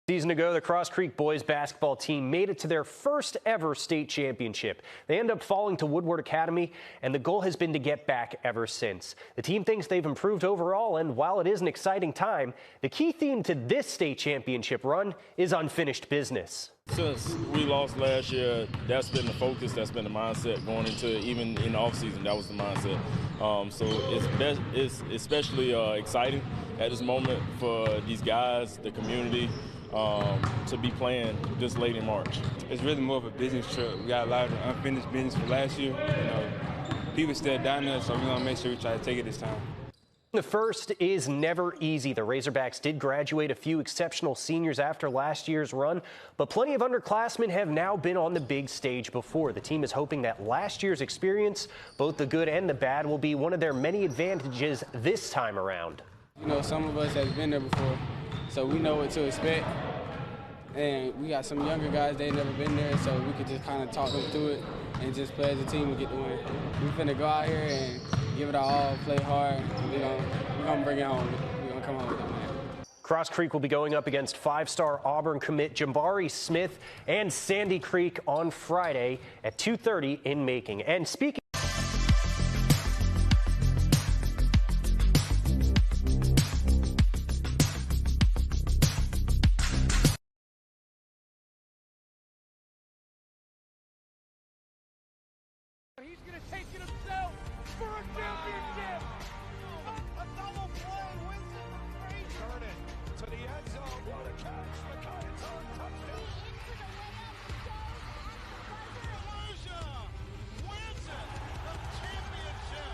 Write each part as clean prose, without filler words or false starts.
Season ago, the Cross Creek boys basketball team made it to their first ever state championship. They end up falling to Woodward Academy, and the goal has been to get back ever since. The team thinks they've improved overall, and while it is an exciting time, the key theme to this state championship run is unfinished business. Since we lost last year, that's been the focus, that's been the mindset going into even in the offseason. That was the mindset. So it's especially exciting at this moment for these guys, the community, to be playing this late in March. It's really more of a business trip. We got a lot of unfinished business from last year. People still down there, so we're going to make sure we try to take it this time. The first is never easy. The Razorbacks did graduate a few exceptional seniors after last year's run, but plenty of underclassmen have now been on the big stage before. The team is hoping that last year's experience, both the good and the bad, will be one of their many advantages this time around. Some of us have been there before, so we know what to expect. And we got some younger guys, they never been there, so we could just kind of talk them through it and just play as a team and get the win. We're finna go out here and give it our all, play hard, and we're gonna bring it home. We're gonna come home with that win. Cross Creek will be going up against five-star Auburn commit Jabari Smith and Sandy Creek on Friday at 2:30 in Macon. And speaking He's going to take it himself for a championship. A double play wins it from Frazier. Turn it to the end zone. What a catch. McKay's on touchdown. Volusia wins it. The championship.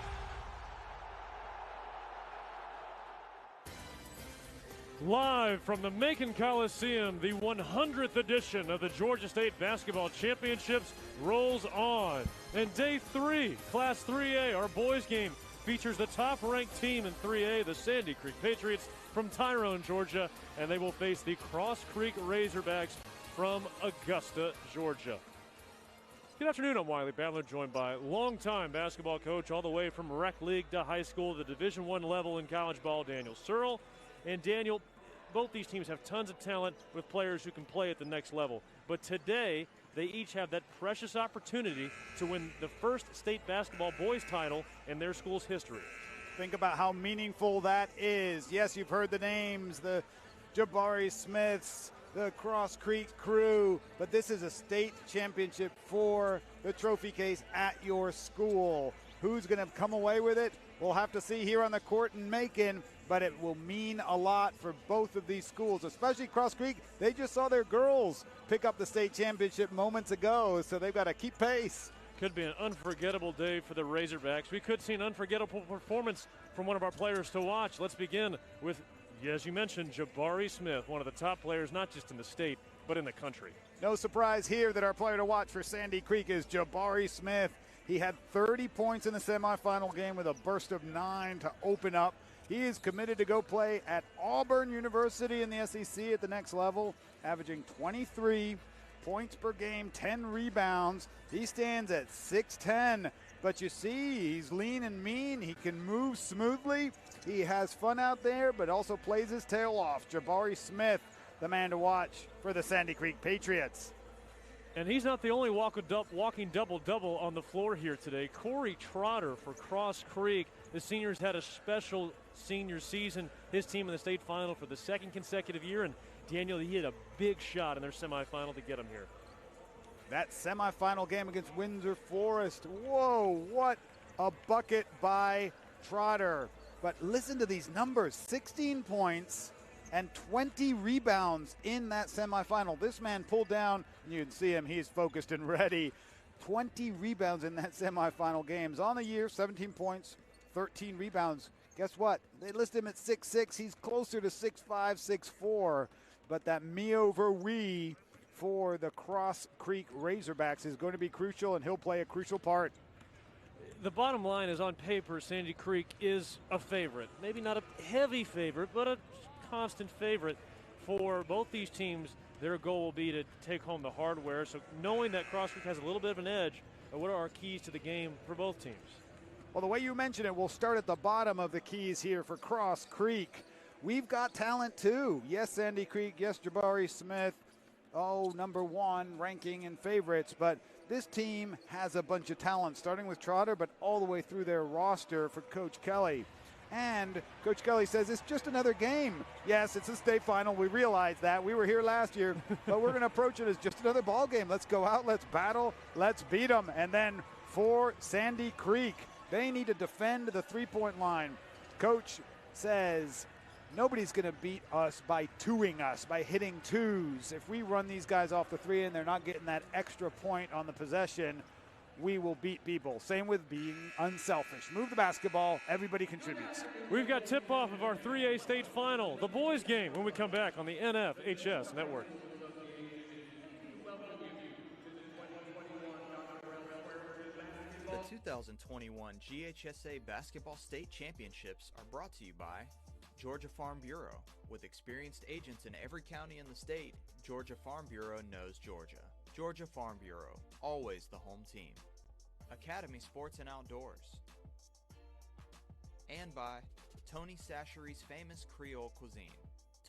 Live from the Macon Coliseum, the 100th edition of the Georgia State Basketball Championships rolls on. And day 3, Class 3A, our boys game, features the top-ranked team in 3A, the Sandy Creek Patriots from Tyrone, Georgia, and they will face the Cross Creek Razorbacks from Augusta, Georgia. Good afternoon, I'm Wiley Bandler, joined by longtime basketball coach all the way from rec league to high school, the Division I level in college ball, Daniel Searle. And Daniel, both these teams have tons of talent with players who can play at the next level. But today, they each have that precious opportunity to win the first state basketball boys title in their school's history. Think about how meaningful that is. Yes, you've heard the names, the Jabari Smiths, the Cross Creek crew, but this is a state championship for the trophy case at your school. Who's going to come away with it? We'll have to see here on the court in Macon, but it will mean a lot for both of these schools, especially Cross Creek. They just saw their girls pick up the state championship moments ago, so they've got to keep pace. Could be an unforgettable day for the Razorbacks. We could see an unforgettable performance from one of our players to watch. Let's begin with, as you mentioned, Jabari Smith, one of the top players, not just in the state, but in the country. No surprise here that our player to watch for Sandy Creek is Jabari Smith. He had 30 points in the semifinal game with a burst of 9 to open up. He is committed to go play at Auburn University in the SEC at the next level, averaging 23 points per game, 10 rebounds. He stands at 6'10", but you see he's lean and mean. He can move smoothly. He has fun out there, but also plays his tail off. Jabari Smith, the man to watch for the Sandy Creek Patriots. And he's not the only walking double-double on the floor here today. Corey Trotter for Cross Creek. The seniors had a special senior season. His team in the state final for the second consecutive year. And Daniel, he hit a big shot in their semifinal to get him here. That semifinal game against Windsor Forest. Whoa, what a bucket by Trotter. But listen to these numbers, 16 points and 20 rebounds in that semifinal. This man pulled down, and you can see him, he's focused and ready. 20 rebounds in that semifinal games. On the year, 17 points, 13 rebounds. Guess what? They list him at 6'6". He's closer to 6'5", 6'4". But that me over we for the Cross Creek Razorbacks is going to be crucial, and he'll play a crucial part. The bottom line is, on paper, Sandy Creek is a favorite. Maybe not a heavy favorite, but a constant favorite for both these teams. Their goal will be to take home the hardware. So knowing that Cross Creek has a little bit of an edge, what are our keys to the game for both teams? Well, the way you mentioned it, we'll start at the bottom of the keys here for Cross Creek. we've got talent too. Yes, Sandy Creek. Yes, Jabari Smith. Oh, #1 ranking and favorites. But this team has a bunch of talent, starting with Trotter, but all the way through their roster for Coach Kelly. And Coach Kelly says it's just another game. Yes, it's a state final. We realize that. We were here last year, but we're going to approach it as just another ball game. Let's go out, let's battle, let's beat them. And then for Sandy Creek, they need to defend the three-point line. Coach says nobody's going to beat us by twoing us, by hitting twos. If we run these guys off the three and they're not getting that extra point on the possession, we will beat people. Same with being unselfish. Move the basketball, everybody contributes. We've got tip-off of our 3A state final, the boys game, when we come back on the NFHS Network. The 2021 GHSA Basketball State Championships are brought to you by Georgia Farm Bureau. With experienced agents in every county in the state, Georgia Farm Bureau knows Georgia. Georgia Farm Bureau, always the home team. Academy Sports and Outdoors. And by Tony Chachere's famous Creole cuisine.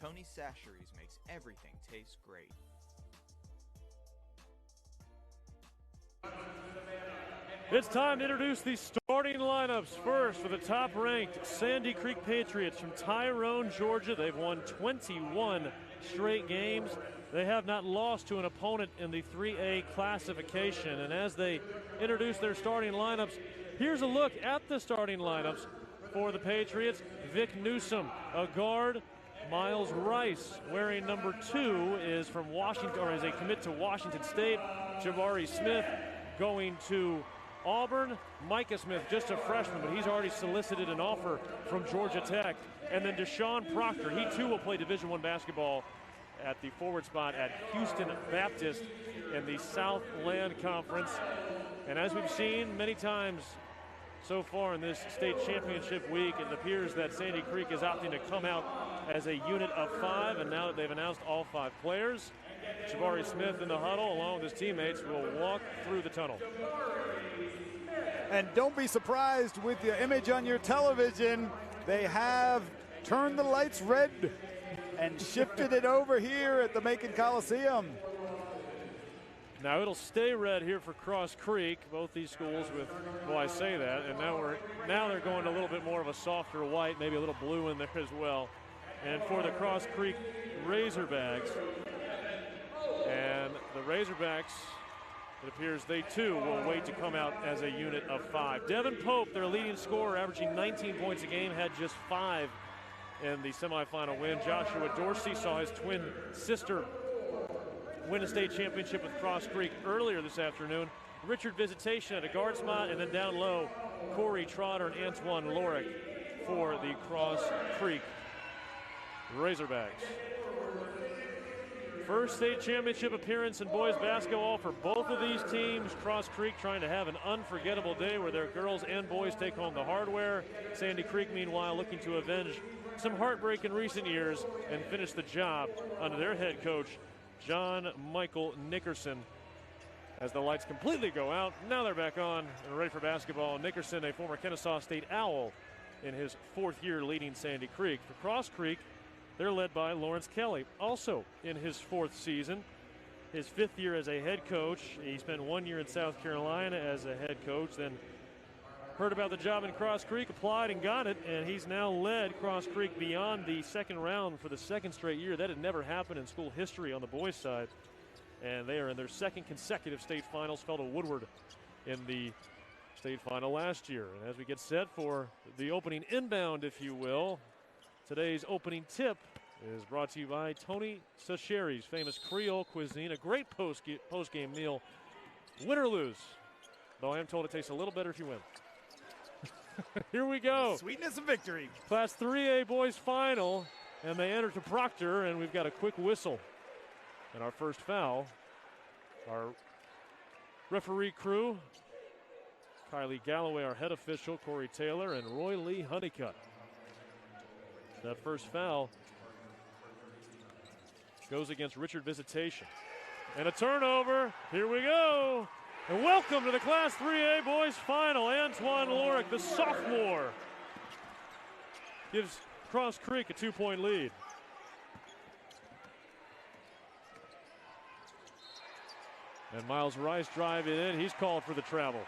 Tony Chachere's makes everything taste great. It's time to introduce the starting lineups. First, for the top-ranked Sandy Creek Patriots from Tyrone, Georgia. They've won 21 straight games. They have not lost to an opponent in the 3A classification. And as they introduce their starting lineups, here's a look at the starting lineups for the Patriots. Vic Newsom, a guard. Miles Rice, wearing #2, is from Washington, or is a commit to Washington State. Jabari Smith going to Auburn. Micah Smith, just a freshman, but he's already solicited an offer from Georgia Tech. And then Deshaun Proctor, he too will play Division I basketball at the forward spot at Houston Baptist in the Southland Conference. And as we've seen many times so far in this state championship week, it appears that Sandy Creek is opting to come out as a unit of 5, and now that they've announced all 5 players, Jabari Smith in the huddle along with his teammates will walk through the tunnel. And don't be surprised with the image on your television. They have turned the lights red and shifted it over here at the Macon Coliseum. Now it'll stay red here for Cross Creek. Both these schools with, well, I say that, and now they're going a little bit more of a softer white, maybe a little blue in there as well. And for the Cross Creek Razorbacks, and the Razorbacks, it appears they too will wait to come out as a unit of 5. Devin Pope, their leading scorer, averaging 19 points a game, had just 5 in the semifinal win. Joshua Dorsey saw his twin sister win a state championship with Cross Creek earlier this afternoon. Richard Visitation at a guard spot, and then down low, Corey Trotter and Antoine Lorick for the Cross Creek Razorbacks. First state championship appearance in boys basketball for both of these teams. Cross Creek trying to have an unforgettable day where their girls and boys take home the hardware. Sandy Creek, meanwhile, looking to avenge some heartbreak in recent years and finish the job under their head coach, John Michael Nickerson. As the lights completely go out, now they're back on and ready for basketball. Nickerson, a former Kennesaw State Owl in his 4th year leading Sandy Creek. For Cross Creek, they're led by Lawrence Kelly, also in his 4th season. His 5th year as a head coach. He spent 1 year in South Carolina as a head coach, then heard about the job in Cross Creek, applied and got it, and he's now led Cross Creek beyond the second round for the 2nd straight year. That had never happened in school history on the boys' side. And they are in their 2nd consecutive state finals, fell to Woodward in the state final last year. And as we get set for the opening inbound, if you will, today's opening tip is brought to you by Tony Chachere's famous Creole cuisine, a great post-game meal, win or lose. Though I am told it tastes a little better if you win. Here we go. Sweetness of victory. Class 3A boys final, and they enter to Proctor, and we've got a quick whistle. And our first foul, our referee crew, Kylie Galloway, our head official, Corey Taylor, and Roy Lee Honeycutt. That first foul goes against Richard Visitation. And a turnover. Here we go. And welcome to the Class 3A boys final. Antoine Lorick, the sophomore, gives Cross Creek a 2-point lead. And Miles Rice driving in. He's called for the travel.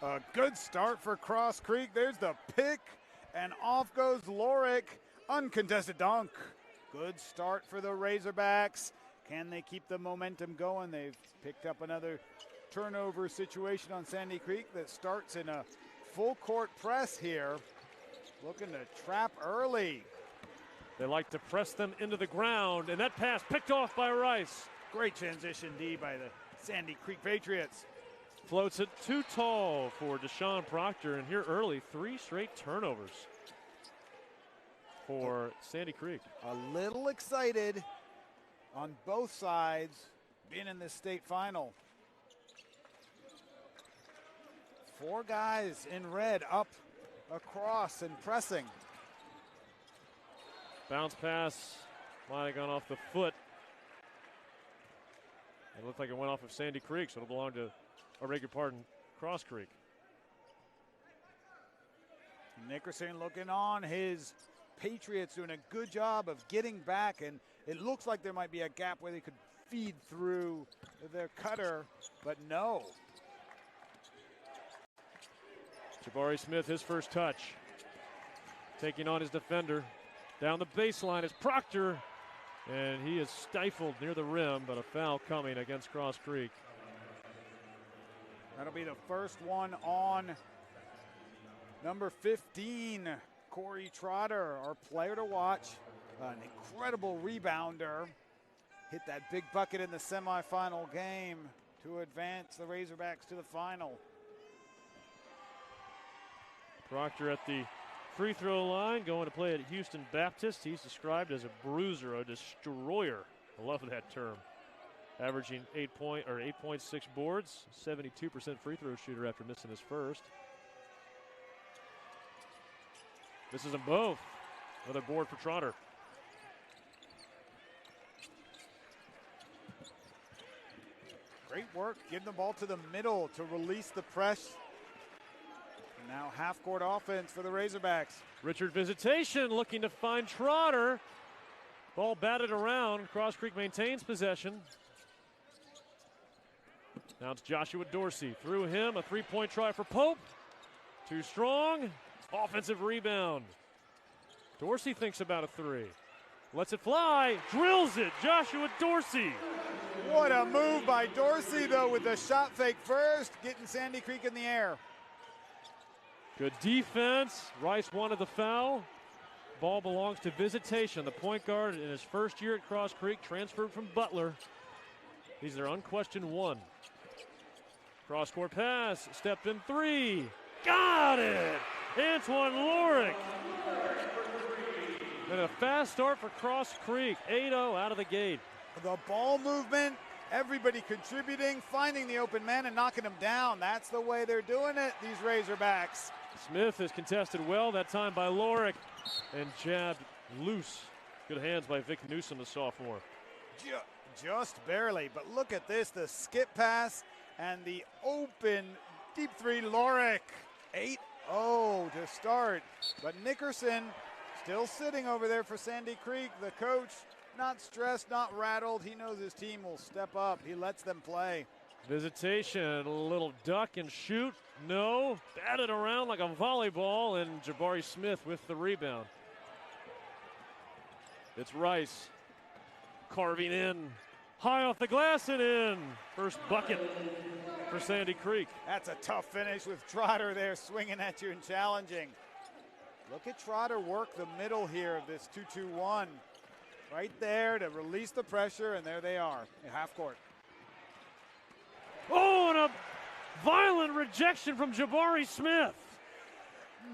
A good start for Cross Creek. There's the pick, and off goes Lorick. Uncontested dunk. Good start for the Razorbacks. Can they keep the momentum going? They've picked up another turnover situation on Sandy Creek that starts in a full court press here. Looking to trap early. They like to press them into the ground, and that pass picked off by Rice. Great transition D by the Sandy Creek Patriots. Floats it too tall for Deshaun Proctor, and here early, 3 straight turnovers for Sandy Creek. A little excited on both sides being in this state final. 4 guys in red up across and pressing. Bounce pass might have gone off the foot. It looked like it went off of Sandy Creek, so it'll belong to, Cross Creek. Nickerson looking on. His Patriots doing a good job of getting back, and it looks like there might be a gap where they could feed through their cutter, but no. Jabari Smith, his first touch. Taking on his defender. Down the baseline is Proctor, and he is stifled near the rim, but a foul coming against Cross Creek. That'll be the first one on number 15, Corey Trotter, our player to watch. An incredible rebounder. Hit that big bucket in the semifinal game to advance the Razorbacks to the final. Proctor at the free throw line, going to play at Houston Baptist. He's described as a bruiser, a destroyer. I love that term. Averaging 8.6 boards, 72% free throw shooter after missing his first. Misses them both. Another board for Trotter. Great work getting the ball to the middle to release the press. And now half-court offense for the Razorbacks. Richard Visitation looking to find Trotter. Ball batted around. Cross Creek maintains possession. Now it's Joshua Dorsey. Through him, a 3-point try for Pope. Too strong. Offensive rebound. Dorsey thinks about a 3. Lets it fly. Drills it. Joshua Dorsey. What a move by Dorsey, though, with the shot fake first, getting Sandy Creek in the air. Good defense. Rice wanted the foul. Ball belongs to Visitation, the point guard in his first year at Cross Creek, transferred from Butler. He's their unquestioned 1. Cross-court pass, stepped in 3. Got it! Antoine Lorick. And a fast start for Cross Creek, 8-0 out of the gate. The ball movement, everybody contributing, finding the open man and knocking him down. That's the way they're doing it, these Razorbacks. Smith is contested well, that time by Lorick, and jabbed loose. Good hands by Vic Newsom, the sophomore. Just barely, but look at this, the skip pass and the open deep 3, Lorick. 8-0 to start, but Nickerson still sitting over there for Sandy Creek. The coach not stressed, not rattled. He knows his team will step up. He lets them play. Visitation, a little duck and shoot. No, batted around like a volleyball, and Jabari Smith with the rebound. It's Rice carving in, high off the glass and in. First bucket for Sandy Creek. That's a tough finish with Trotter there swinging at you and challenging. Look at Trotter work the middle here of this 2-2-1. Right there to release the pressure, and there they are in half court. Oh, and a violent rejection from Jabari Smith.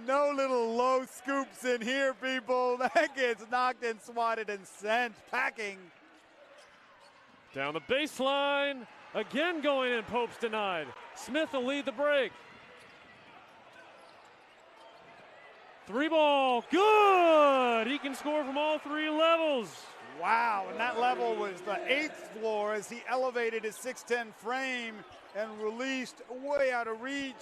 No little low scoops in here, people. That gets knocked and swatted and sent packing. Down the baseline, again going in, Pope's denied. Smith will lead the break. 3 ball, good! He can score from all 3 levels. Wow, and that level was the 8th floor as he elevated his 6'10 frame and released way out of reach.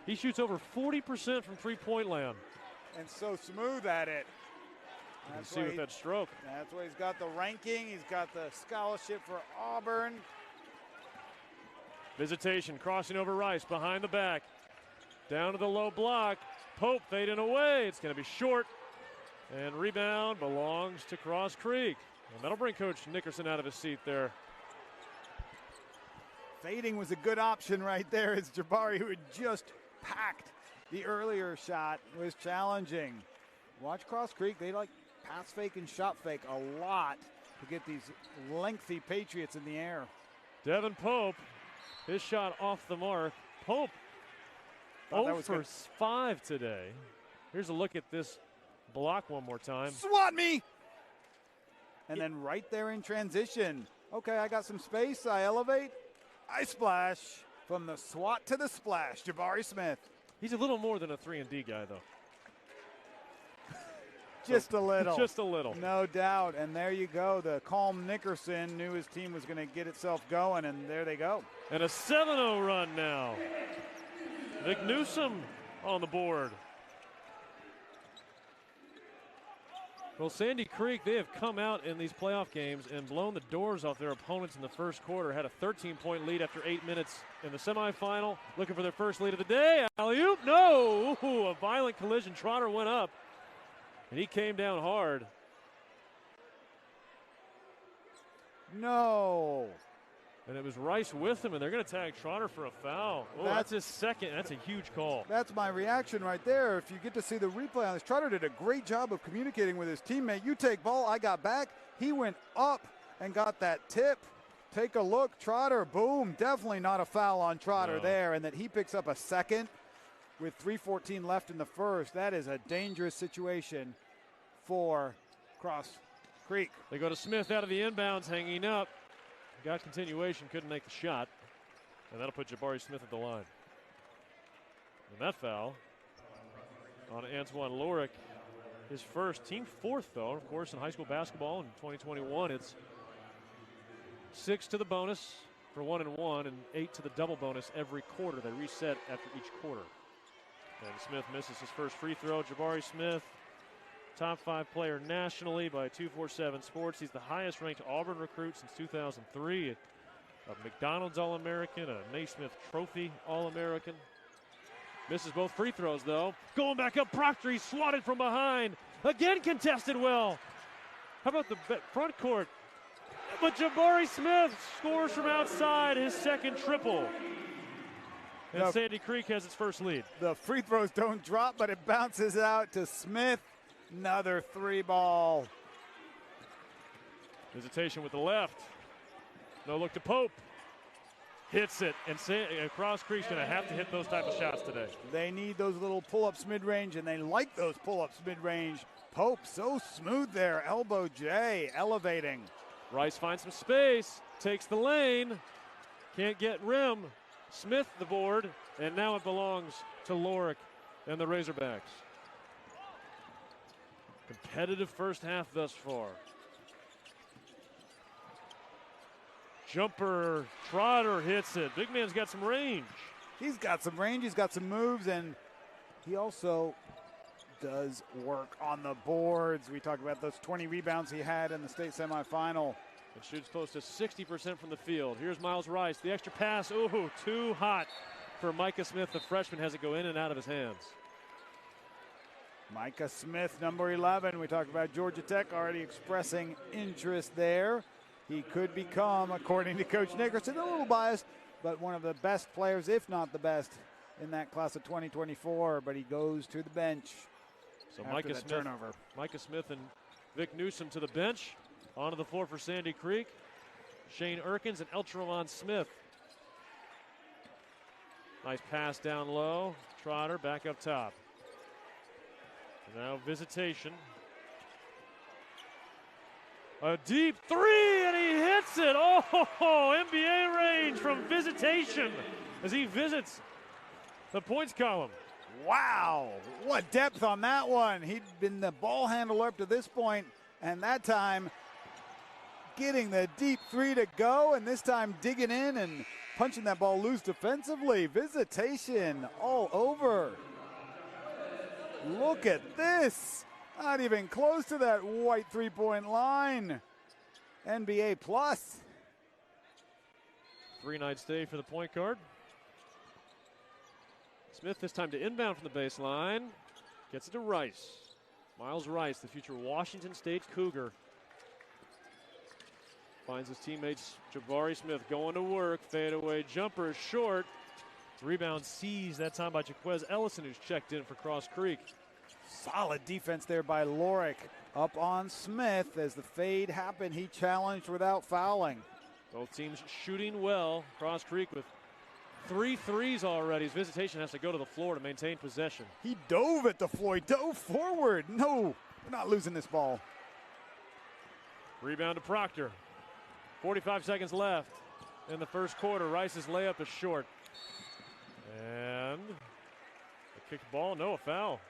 He shoots over 40% from three-point land. and so smooth at it. You can see with that stroke. That's why he's got the ranking. He's got the scholarship for Auburn. Visitation crossing over Rice behind the back. Down to the low block. Pope fading away. It's going to be short. And rebound belongs to Cross Creek. And that'll bring Coach Nickerson out of his seat there. Fading was a good option right there as Jabari, who had just packed the earlier shot, was challenging. Watch Cross Creek. They like pass fake and shot fake a lot to get these lengthy Patriots in the air. Devin Pope, his shot off the mark. Pope 0 for 5 today. Here's a look at this block one more time. Swat me! And then right there in transition. Okay, I got some space. I elevate. I splash. From the swat to the splash, Jabari Smith. He's a little more than a 3-and-D guy, though. Just a little. Just a little. No doubt. And there you go. The calm Nickerson knew his team was going to get itself going, and there they go. And a 7-0 run now. Vic Newsom on the board. Well, Sandy Creek, they have come out in these playoff games and blown the doors off their opponents in the first quarter. Had a 13-point lead after 8 minutes in the semifinal. Looking for their first lead of the day. Alley-oop, no! Ooh, a violent collision. Trotter went up, and he came down hard. No. And it was Rice with him, and they're going to tag Trotter for a foul. Oh, that's his second. That's a huge call. That's my reaction right there. If you get to see the replay on this, Trotter did a great job of communicating with his teammate. You take ball, I got back. He went up and got that tip. Take a look, Trotter, boom. Definitely not a foul on Trotter there. And that he picks up a second with 3:14 left in the first. That is a dangerous situation for Cross Creek. They go to Smith out of the inbounds, hanging up. Got continuation, couldn't make the shot. And that'll put Jabari Smith at the line. And that foul on Antoine Lorick, his first, team fourth, though. Of course, in high school basketball in 2021, it's 6 to the bonus for 1 and 1, and 8 to the double bonus every quarter. They reset after each quarter. And Smith misses his first free throw. Jabari Smith, top 5 player nationally by 247 Sports. He's the highest ranked Auburn recruit since 2003. A McDonald's All-American, a Naismith Trophy All-American. Misses both free throws, though. Going back up, Proctor, he's swatted from behind. Again contested well. How about the front court? But Jabari Smith scores from outside, his second triple. And Sandy Creek has its first lead. The free throws don't drop, but it bounces out to Smith. Another 3-ball. Visitation with the left. No look to Pope. Hits it, and Cross Creek's going to have to hit those type of shots today. They need those little pull-ups mid-range, and they like those pull-ups mid-range. Pope so smooth there, elbow J, elevating. Rice finds some space, takes the lane, can't get rim. Smith the board, and now it belongs to Lorick and the Razorbacks. Competitive first half thus far. Jumper, Trotter hits it. Big man's got some range. He's got some range, he's got some moves, and he also does work on the boards. We talked about those 20 rebounds he had in the state semifinal. It shoots close to 60% from the field. Here's Miles Rice, the extra pass. Ooh, too hot for Micah Smith. The freshman has it go in and out of his hands. Micah Smith, number 11. We talked about Georgia Tech already expressing interest there. He could become, according to Coach Nickerson, a little biased, but one of the best players, if not the best, in that class of 2024. But he goes to the bench. So Micah Smith and Vic Newsom to the bench. Onto the floor for Sandy Creek. Shane Erkins and Eltramon Smith. Nice pass down low. Trotter back up top. Now Visitation. A deep three, and he hits it. Oh, NBA range from Visitation as he visits the points column. Wow, what depth on that one. He'd been the ball handler up to this point, and that time getting the deep three to go, and this time digging in and punching that ball loose defensively. Visitation all over. Look at this. Not even close to that white three-point line. NBA plus. 3-night stay for the point guard. Smith this time to inbound from the baseline. Gets it to Rice. Miles Rice, the future Washington State Cougar. Finds his teammates Jabari Smith going to work. Fadeaway jumper is short. Rebound seized that time by Jaquez Ellison, who's checked in for Cross Creek. Solid defense there by Lorick. Up on Smith as the fade happened. He challenged without fouling. Both teams shooting well. Cross Creek with 3 threes already. His visitation has to go to the floor to maintain possession. He dove at the floor. He dove forward. No, we're not losing this ball. Rebound to Proctor. 45 seconds left in the first quarter. Rice's layup is short. And a kicked ball, no, a foul.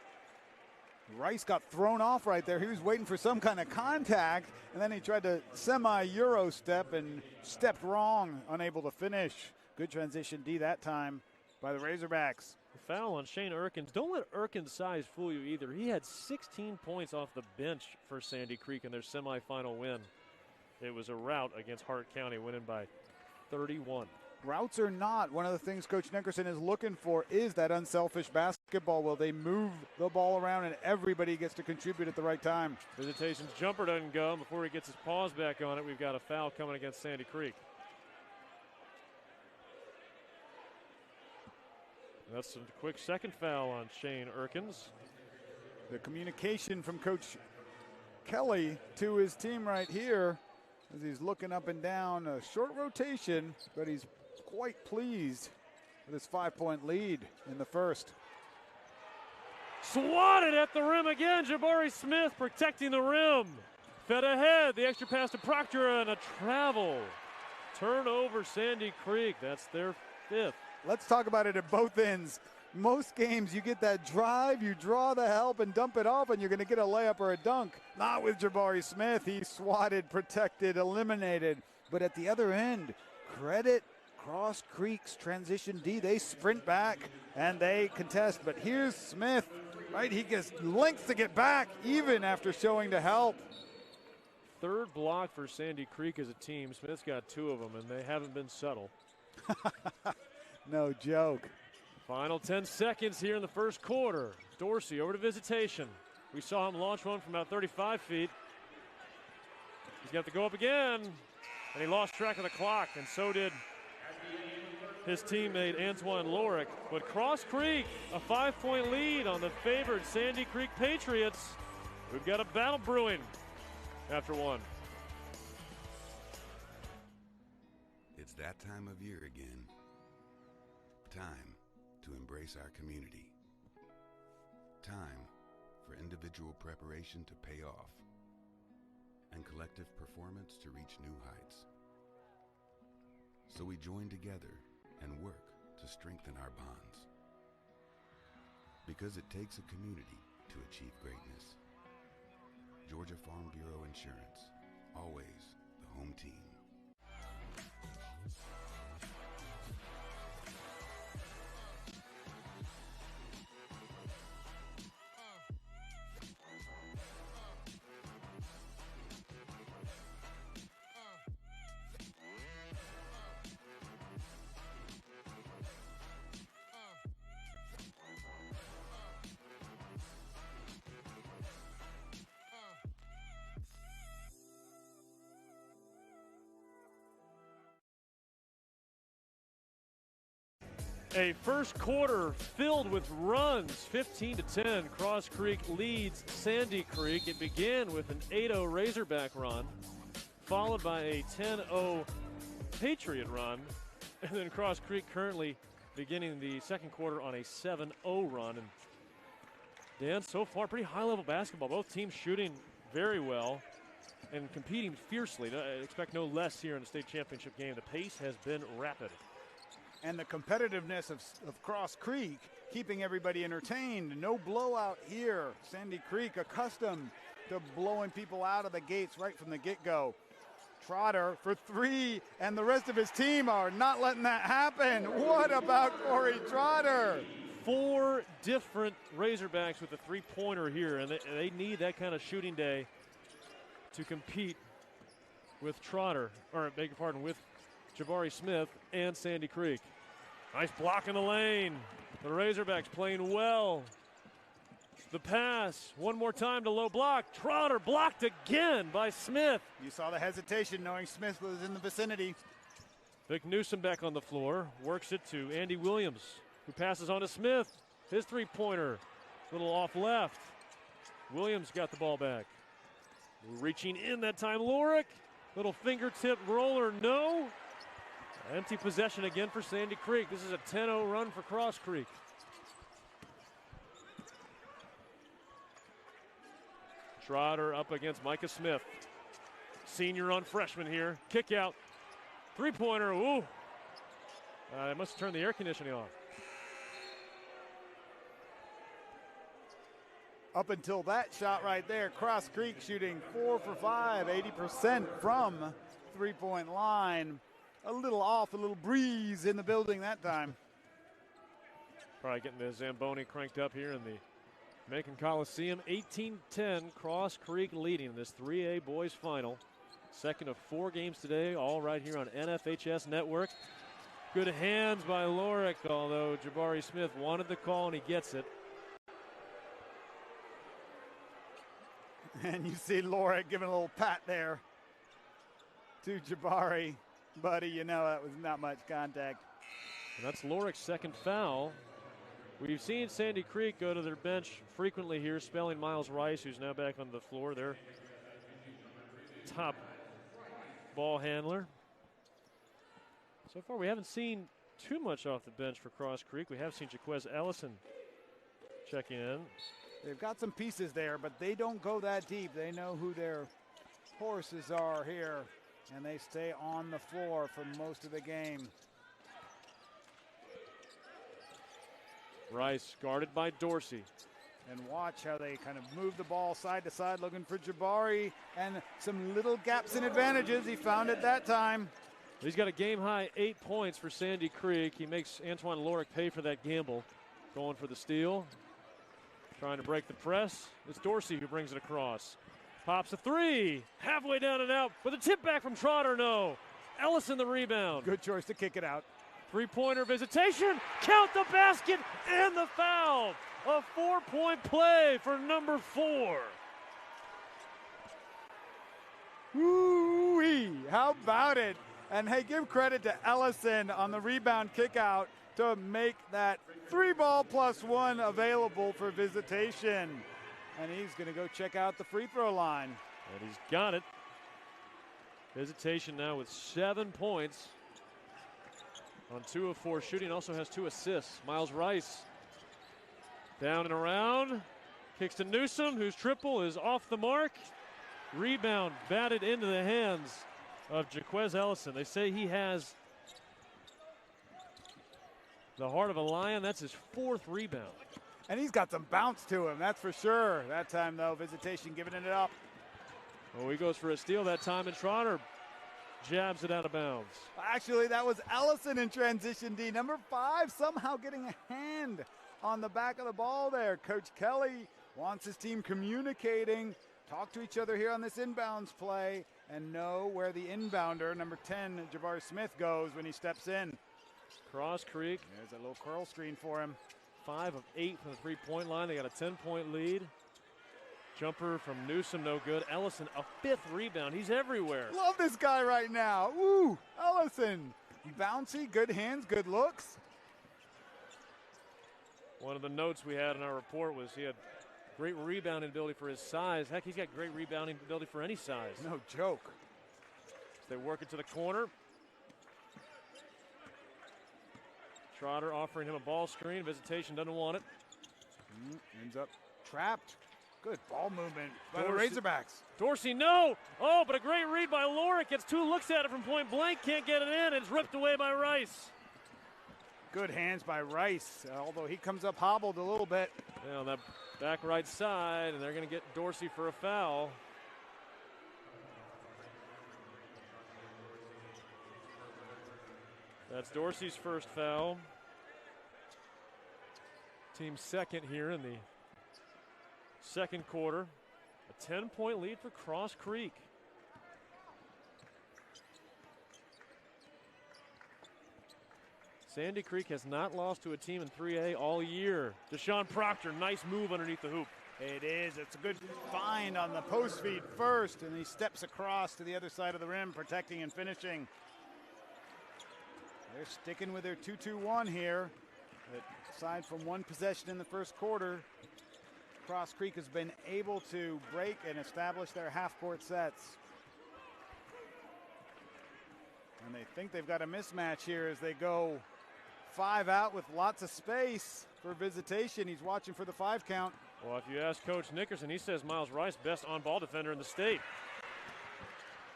Rice got thrown off right there. He was waiting for some kind of contact, and then he tried to semi-Euro step and stepped wrong, unable to finish. Good transition D that time by the Razorbacks. The foul on Shane Erkins. Don't let Erkins' size fool you either. He had 16 points off the bench for Sandy Creek in their semifinal win. It was a rout against Hart County, winning by 31. Routes or not, one of the things Coach Nickerson is looking for is that unselfish basketball. Will they move the ball around and everybody gets to contribute at the right time? Visitation's jumper doesn't go. Before he gets his paws back on it, we've got a foul coming against Sandy Creek. That's a quick second foul on Shane Erkins. The communication from Coach Kelly to his team right here as he's looking up and down. A short rotation, but he's quite pleased with his 5-point lead in the first. Swatted at the rim again. Jabari Smith protecting the rim. Fed ahead. The extra pass to Proctor and a travel. Turnover Sandy Creek. That's their 5th. Let's talk about it at both ends. Most games you get that drive, you draw the help and dump it off, and you're going to get a layup or a dunk. Not with Jabari Smith. He swatted, protected, eliminated. But at the other end, credit Cross Creek's transition D. They sprint back and they contest. But here's Smith, right? He gets lengths to get back even after showing to help. 3rd block for Sandy Creek as a team. Smith's got 2 of them, and they haven't been subtle. No joke. Final 10 seconds here in the first quarter. Dorsey over to Visitation. We saw him launch one from about 35 feet. He's got to go up again, and he lost track of the clock, and so did his teammate Antoine Lorick. But Cross Creek, a 5-point lead on the favored Sandy Creek Patriots. We've got a battle brewing after 1. It's that time of year again. Time to embrace our community. Time for individual preparation to pay off and collective performance to reach new heights. So we join together and work to strengthen our bonds. Because it takes a community to achieve greatness. Georgia Farm Bureau Insurance, always the home team. A first quarter filled with runs, 15-10. Cross Creek leads Sandy Creek. It began with an 8-0 Razorback run, followed by a 10-0 Patriot run, and then Cross Creek currently beginning the second quarter on a 7-0 run. And Dan, so far, pretty high-level basketball. Both teams shooting very well and competing fiercely. I expect no less here in the state championship game. The pace has been rapid. And the competitiveness of Cross Creek keeping everybody entertained. No blowout here. Sandy Creek accustomed to blowing people out of the gates right from the get-go. Trotter for 3, and the rest of his team are not letting that happen. What about Corey Trotter? 4 different Razorbacks with a three-pointer here, and they need that kind of shooting day to compete with Trotter, or beg your pardon, with Jabari Smith and Sandy Creek. Nice block in the lane. The Razorbacks playing well. The pass, one more time to low block. Trotter blocked again by Smith. You saw the hesitation knowing Smith was in the vicinity. Vic Newsom back on the floor, works it to Andy Williams, who passes on to Smith. His three-pointer, a little off left. Williams got the ball back. Reaching in that time, Lorick. Little fingertip roller, no. Empty possession again for Sandy Creek. This is a 10-0 run for Cross Creek. Trotter up against Micah Smith. Senior on freshman here. Kick out. Three-pointer, ooh. They must have turned the air conditioning off. Up until that shot right there, Cross Creek shooting 4 for 5, 80% from three-point line. A little off, a little breeze in the building that time. Probably getting the Zamboni cranked up here in the Macon Coliseum. 18-10, Cross Creek leading this 3A boys final. Second of 4 games today, all right here on NFHS Network. Good hands by Lorick, although Jabari Smith wanted the call and he gets it. And you see Lorick giving a little pat there to Jabari. Buddy, you know that was not much contact. And that's Lorick's second foul. We've seen Sandy Creek go to their bench frequently here, spelling Miles Rice, who's now back on the floor, their top ball handler. So far, we haven't seen too much off the bench for Cross Creek. We have seen Jaquez Ellison checking in. They've got some pieces there, but they don't go that deep. They know who their horses are here, and they stay on the floor for most of the game. Rice guarded by Dorsey. And watch how they kind of move the ball side to side, looking for Jabari, and some little gaps and advantages. He found it that time. He's got a game-high 8 points for Sandy Creek. He makes Antoine Lorick pay for that gamble. Going for the steal. Trying to break the press. It's Dorsey who brings it across. Pops a three. Halfway down and out. With a tip back from Trotter, no. Ellison the rebound. Good choice to kick it out. Three-pointer visitation. Count the basket and the foul. A 4-point play for number 4. Woo-wee. How about it? And hey, give credit to Ellison on the rebound kick out to make that 3-ball plus 1 available for visitation. And he's going to go check out the free throw line. And he's got it. Visitation now with 7 points on 2 of 4 shooting. Also has 2 assists. Miles Rice down and around. Kicks to Newsom, whose triple is off the mark. Rebound batted into the hands of Jaquez Ellison. They say he has the heart of a lion. That's his 4th rebound. And he's got some bounce to him, that's for sure. That time, though, visitation giving it up. Oh, he goes for a steal that time, and Trotter jabs it out of bounds. Actually, that was Ellison in transition D. Number 5 somehow getting a hand on the back of the ball there. Coach Kelly wants his team communicating, talk to each other here on this inbounds play, and know where the inbounder, number 10, Jabari Smith, goes when he steps in. Cross Creek. There's a little curl screen for him. 5 of 8 from the three-point line. They got a 10-point lead. Jumper from Newsom, no good. Ellison, a 5th rebound. He's everywhere. Love this guy right now. Woo, Ellison. Bouncy, good hands, good looks. One of the notes we had in our report was he had great rebounding ability for his size. Heck, he's got great rebounding ability for any size. No joke. As they work it to the corner. Trotter offering him a ball screen. Visitation doesn't want it. Ends up trapped. Good ball movement by the Razorbacks. Dorsey, no! Oh, but a great read by Lorick. Gets 2 looks at it from point blank. Can't get it in. It's ripped away by Rice. Good hands by Rice, although he comes up hobbled a little bit. Yeah, on that back right side, and they're going to get Dorsey for a foul. That's Dorsey's first foul. Team second here in the second quarter. A 10-point lead for Cross Creek. Sandy Creek has not lost to a team in 3A all year. Deshaun Proctor, nice move underneath the hoop. It is. It's a good find on the post feed first, and he steps across to the other side of the rim, protecting and finishing. They're sticking with their 2-2-1 here. But aside from one possession in the first quarter, Cross Creek has been able to break and establish their half-court sets. And they think they've got a mismatch here as they go 5 out with lots of space for Visitation. He's watching for the 5 count. Well, if you ask Coach Nickerson, he says Miles Rice, best on-ball defender in the state.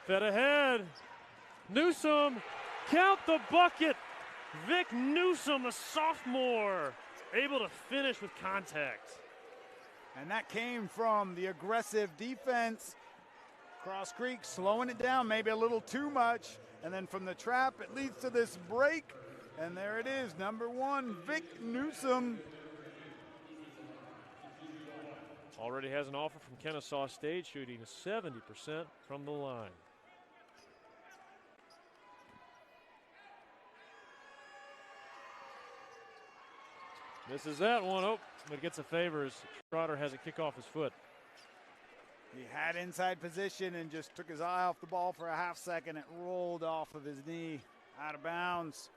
Fed ahead. Newsom, count the bucket. Vic Newsom, a sophomore, able to finish with contact. And that came from the aggressive defense. Cross Creek slowing it down maybe a little too much. And then from the trap, it leads to this break. And there it is, number 1, Vic Newsom. Already has an offer from Kennesaw State, shooting 70% from the line. Misses that one. Oh, but gets a favor as Trotter has a kick off his foot. He had inside position and just took his eye off the ball for a half second. It rolled off of his knee, out of bounds.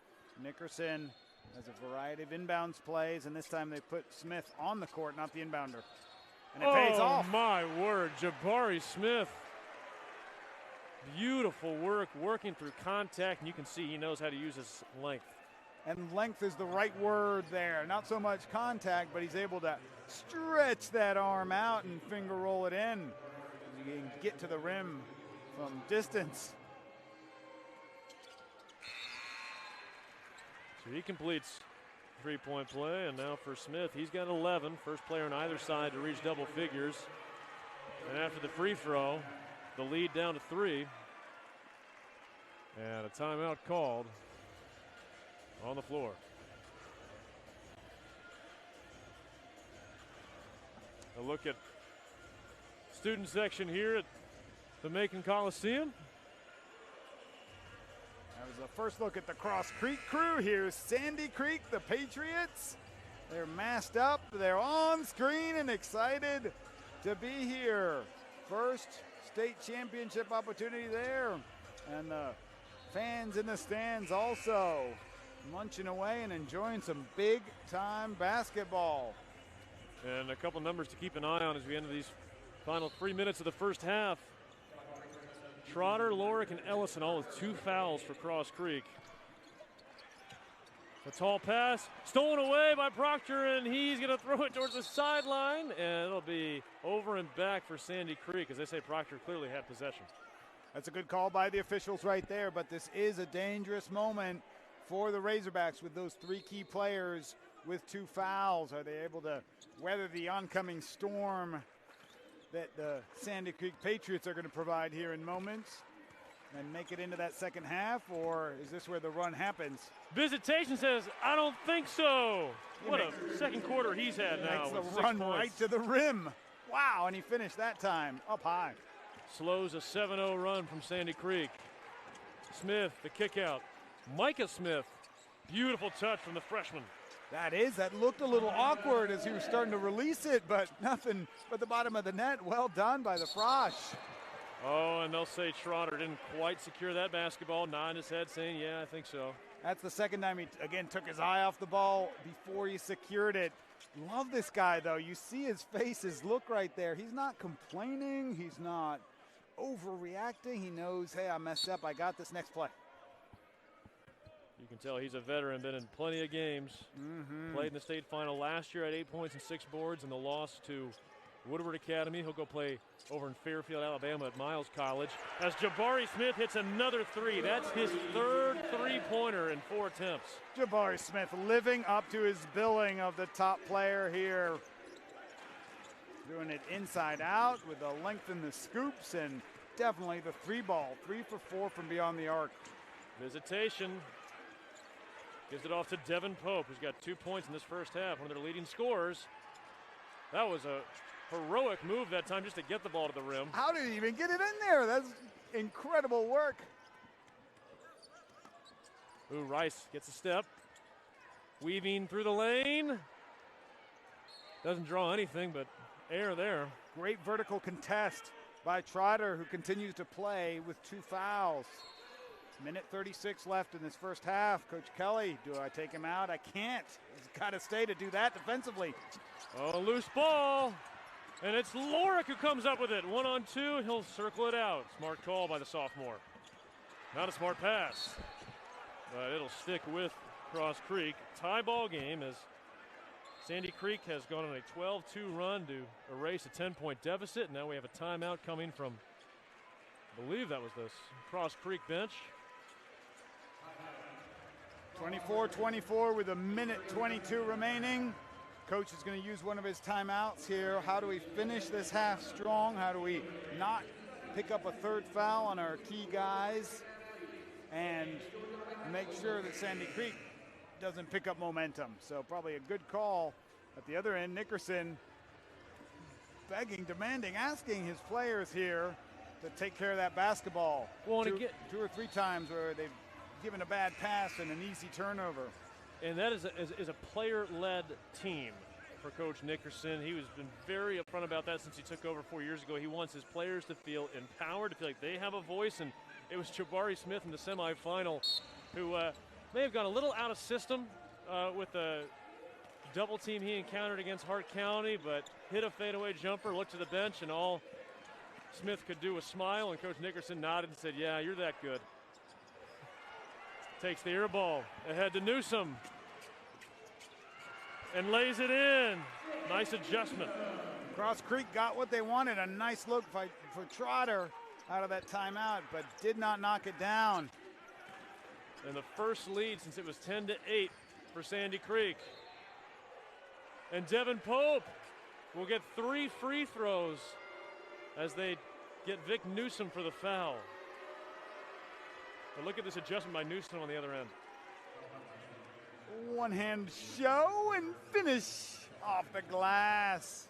Nickerson has a variety of inbounds plays, and this time they put Smith on the court, not the inbounder. And it pays off. Oh, my word. Jabari Smith. Beautiful work, working through contact, and you can see he knows how to use his length. And length is the right word there. Not so much contact, but he's able to stretch that arm out and finger roll it in. You can get to the rim from distance. So he completes three-point play, and now for Smith, he's got 11. First player on either side to reach double figures. And after the free throw, the lead down to 3. And a timeout called on the floor. A look at student section here at the Macon Coliseum. That was the first look at the Cross Creek crew. Here's Sandy Creek, the Patriots. They're masked up, they're on screen and excited to be here. First state championship opportunity there. And the fans in the stands also munching away and enjoying some big time basketball. And a couple numbers to keep an eye on as we enter these final 3 minutes of the first half. Trotter, Lorick, and Ellison all with 2 fouls for Cross Creek. A tall pass, stolen away by Proctor, and he's going to throw it towards the sideline, and it'll be over and back for Sandy Creek. As they say, Proctor clearly had possession. That's a good call by the officials right there, but this is a dangerous moment for the Razorbacks with those 3 key players with 2 fouls. Are they able to weather the oncoming storm that the Sandy Creek Patriots are going to provide here in moments and make it into that second half, or is this where the run happens? Visitation says, I don't think so. What a second quarter he's had now. Makes the run right to the rim. Wow, and he finished that time up high. Slows a 7-0 run from Sandy Creek. Smith, the kick out. Micah Smith, beautiful touch from the freshman. That looked a little awkward as he was starting to release it, but nothing but the bottom of the net. Well done by the Frosh. Oh, and they'll say Trotter didn't quite secure that basketball, nodding his head saying, yeah, I think so. That's the second time he, again, took his eye off the ball before he secured it. Love this guy, though. You see his face, his look right there. He's not complaining. He's not overreacting. He knows, hey, I messed up. I got this next play. You can tell he's a veteran, been in plenty of games. Played in the state final last year at 8 points and 6 boards in the loss to Woodward Academy. He'll go play over in Fairfield, Alabama at Miles College. As Jabari Smith hits another 3. That's his 3rd three-pointer in 4 attempts. Jabari Smith living up to his billing of the top player here. Doing it inside out with the length in the scoops and definitely the 3 ball. 3 for 4 from beyond the arc. Visitation Gives it off to Devin Pope, who's got 2 points in this first half, one of their leading scorers. That was a heroic move that time just to get the ball to the rim. How did he even get it in there? That's incredible work. Ooh, Rice gets a step. Weaving through the lane. Doesn't draw anything but air there. Great vertical contest by Trotter, who continues to play with 2 fouls. Minute 36 left in this first half. Coach Kelly, do I take him out? I can't. He's got to stay to do that defensively. Oh, loose ball. And it's Lorick who comes up with it. 1-on-2, he'll circle it out. Smart call by the sophomore. Not a smart pass, but it'll stick with Cross Creek. Tie ball game as Sandy Creek has gone on a 12-2 run to erase a 10-point deficit. Now we have a timeout coming from, I believe that was the Cross Creek bench. 24-24 with a minute 22 remaining. Coach is going to use one of his timeouts here. How do we finish this half strong? How do we not pick up a third foul on our key guys and make sure that Sandy Creek doesn't pick up momentum? So probably a good call at the other end. Nickerson begging, demanding, asking his players here to take care of that basketball. Well, two or three times where they've given a bad pass and an easy turnover. And that is a player-led team for Coach Nickerson. He has been very upfront about that since he took over 4 years ago. He wants his players to feel empowered, to feel like they have a voice. And it was Jabari Smith in the semifinal who may have gone a little out of system with the double team he encountered against Hart County, but hit a fadeaway jumper, looked to the bench, and all Smith could do was smile, and Coach Nickerson nodded and said, yeah, you're that good. Takes the air ball ahead to Newsom and lays it in. Nice adjustment. Cross Creek got what they wanted. A nice look for Trotter out of that timeout, but did not knock it down. And the first lead since it was 10-8 for Sandy Creek. And Devin Pope will get 3 free throws as they get Vic Newsom for the foul. But look at this adjustment by Newsom on the other end. One-hand show and finish off the glass.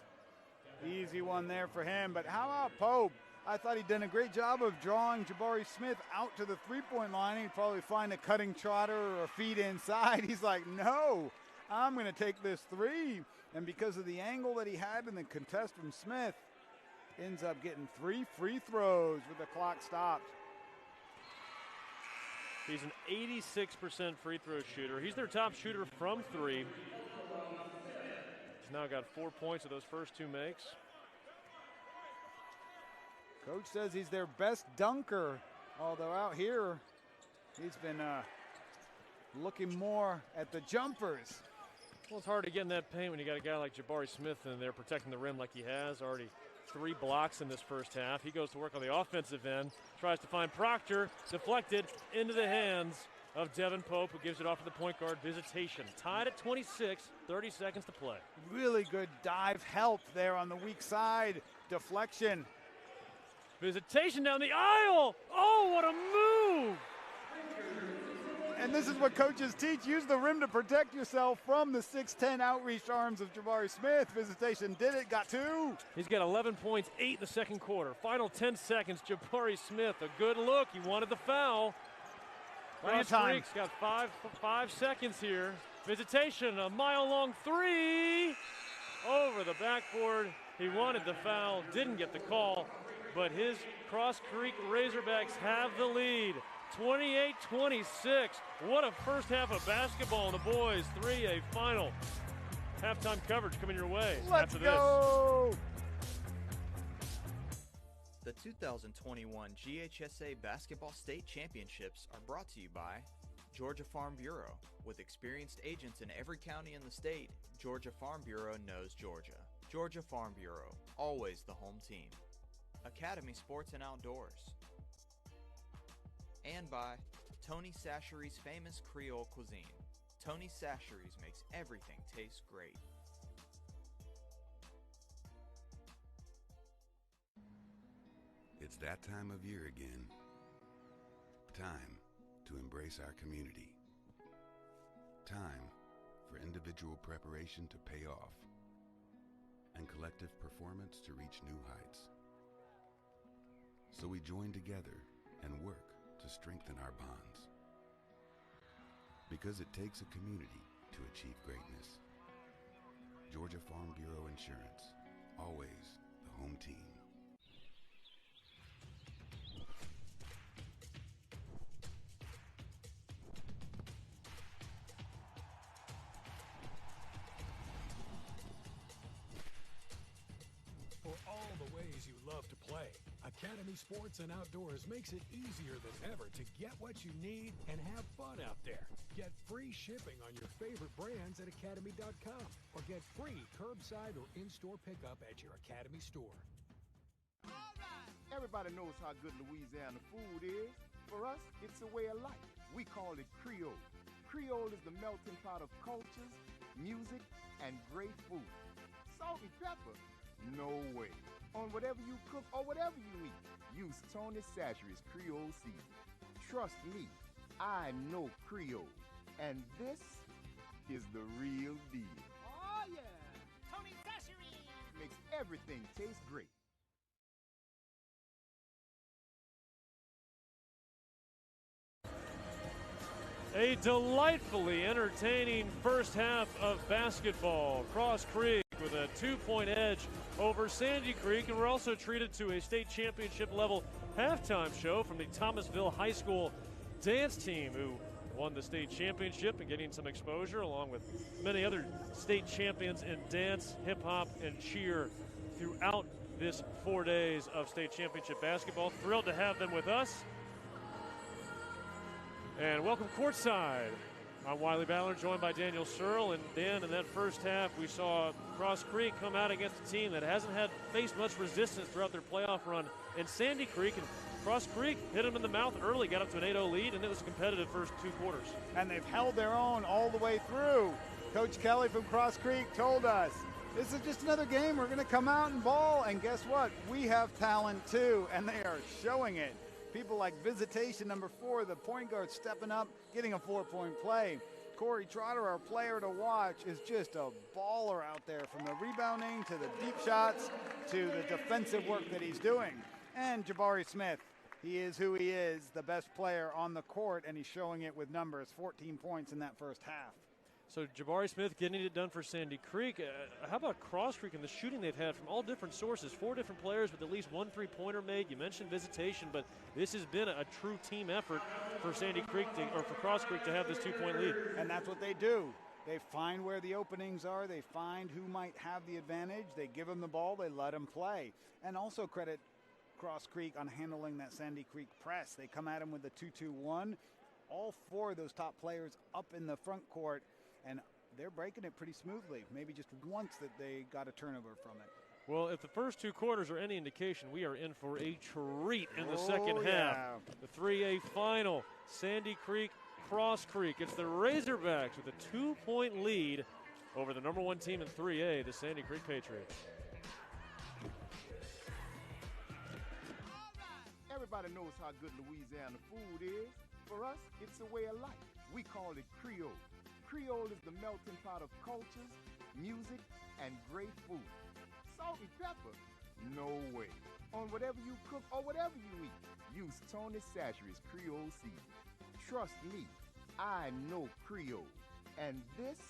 Easy one there for him, but how about Pope? I thought he'd done a great job of drawing Jabari Smith out to the three-point line. He'd probably find a cutting Trotter or a feed inside. He's like, no, I'm going to take this three. And because of the angle that he had in the contest from Smith, ends up getting 3 free throws with the clock stopped. He's an 86% free throw shooter. He's their top shooter from 3. He's now got 4 points of those first 2 makes. Coach says he's their best dunker, although out here he's been looking more at the jumpers. Well, it's hard to get in that paint when you got a guy like Jabari Smith in there protecting the rim like he has. Already 3 blocks in this first half. He goes to work on the offensive end, tries to find Proctor, deflected into the hands of Devin Pope, who gives it off to the point guard. Visitation tied at 26, 30 seconds to play. Really good dive help there on the weak side. Deflection. Visitation down the aisle. Oh, what a move! And this is what coaches teach. Use the rim to protect yourself from the 6'10 outreach arms of Jabari Smith. Visitation did it, got 2. He's got 11 points, 8 in the second quarter. Final 10 seconds, Jabari Smith, a good look. He wanted the foul. Plenty of time. Creek's got 5 seconds here. Visitation, a mile-long 3. Over the backboard. He wanted the foul, didn't get the call, but his Cross Creek Razorbacks have the lead. 28-26. What a first half of basketball in the boys 3A final. Halftime coverage coming your way Let's after go. The 2021 GHSA Basketball State Championships are brought to you by Georgia Farm Bureau. With experienced agents in every county in the state, Georgia Farm Bureau knows Georgia. Georgia Farm Bureau, always the home team. Academy Sports and Outdoors. And by Tony Chachere's famous Creole cuisine. Tony Chachere's makes everything taste great. It's that time of year again. Time to embrace our community. Time for individual preparation to pay off and collective performance to reach new heights. So we join together and work to strengthen our bonds. Because it takes a community to achieve greatness. Georgia Farm Bureau Insurance, always the home team. For all the ways you love to play, Academy Sports and Outdoors makes it easier than ever to get what you need and have fun out there. Get free shipping on your favorite brands at academy.com or get free curbside or in-store pickup at your Academy store. Everybody knows how good Louisiana food is. For us, it's a way of life. We call it Creole. Creole is the melting pot of cultures, music, and great food. Salt and pepper? No way. On whatever you cook or whatever you eat, use Tony Chachere's Creole seasoning. Trust me, I know Creole. And this is the real deal. Oh, yeah. Tony Chachere Makes everything taste great. A delightfully entertaining first half of basketball. Cross Creek with a 2-point edge over Sandy Creek, and we're also treated to a state championship level halftime show from the Thomasville High School dance team, who won the state championship and getting some exposure along with many other state champions in dance, hip hop, and cheer throughout this 4 days of state championship basketball. Thrilled to have them with us. And welcome courtside. I'm Wiley Ballard, joined by Daniel Searle. And Dan, in that first half, we saw Cross Creek come out against a team that hasn't faced much resistance throughout their playoff run in Sandy Creek. And Cross Creek hit them in the mouth early, got up to an 8-0 lead, and it was a competitive first 2 quarters. And they've held their own all the way through. Coach Kelly from Cross Creek told us, this is just another game. We're going to come out and ball. And guess what? We have talent too, and they are showing it. People like Visitation, number 4, the point guard, stepping up, getting a 4-point play. Corey Trotter, our player to watch, is just a baller out there, from the rebounding to the deep shots to the defensive work that he's doing. And Jabari Smith, he is who he is, the best player on the court, and he's showing it with numbers, 14 points in that first half. So Jabari Smith getting it done for Sandy Creek. How about Cross Creek and the shooting they've had from all different sources? 4 different players with at least 1 3-pointer made. You mentioned Visitation, but this has been a true team effort for Sandy Creek for Cross Creek to have this 2-point lead. And that's what they do. They find where the openings are. They find who might have the advantage. They give them the ball. They let them play. And also credit Cross Creek on handling that Sandy Creek press. They come at them with the 2-2-1. All 4 of those top players up in the front court, and they're breaking it pretty smoothly. Maybe just once that they got a turnover from it. Well, if the first 2 quarters are any indication, we are in for a treat in the second half. The 3A final, Sandy Creek, Cross Creek. It's the Razorbacks with a 2-point lead over the number 1 team in 3A, the Sandy Creek Patriots. Everybody knows how good Louisiana food is. For us, it's a way of life. We call it Creole. Creole is the melting pot of cultures, music, and great food. Salt and pepper? No way. On whatever you cook or whatever you eat, use Tony Chachere's Creole seasoning. Trust me, I know Creole. And this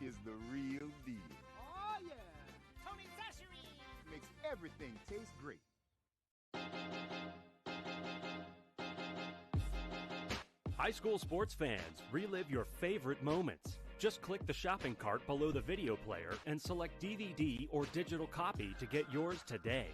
is the real deal. Oh, yeah. Tony Chachere Makes everything taste great. High school sports fans, relive your favorite moments. Just click the shopping cart below the video player and select DVD or digital copy to get yours today.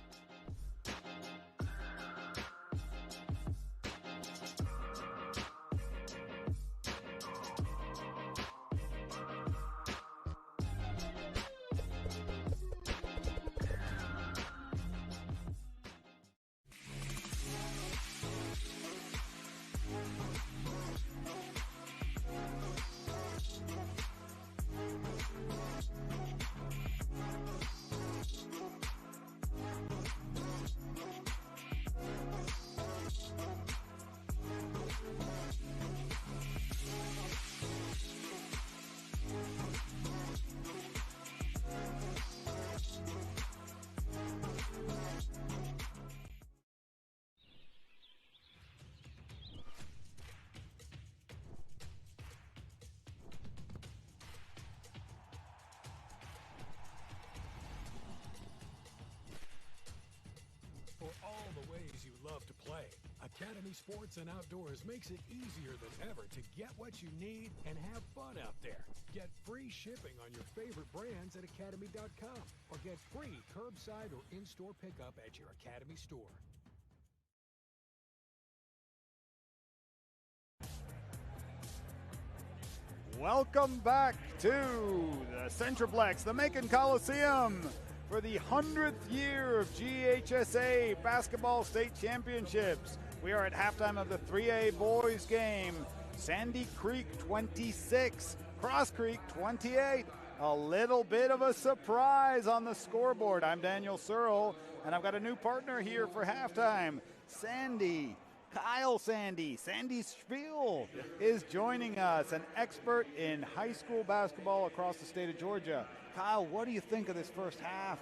Academy Sports and Outdoors makes it easier than ever to get what you need and have fun out there. Get free shipping on your favorite brands at Academy.com or get free curbside or in-store pickup at your Academy store. Welcome back to the Centroplex, the Macon Coliseum, for the 100th year of GHSA Basketball State Championships. We are at halftime of the 3A boys game. Sandy Creek 26, Cross Creek 28. A little bit of a surprise on the scoreboard. I'm Daniel Searle, and I've got a new partner here for halftime. Kyle Sandy Spiel is joining us, an expert in high school basketball across the state of Georgia. Kyle, what do you think of this first half?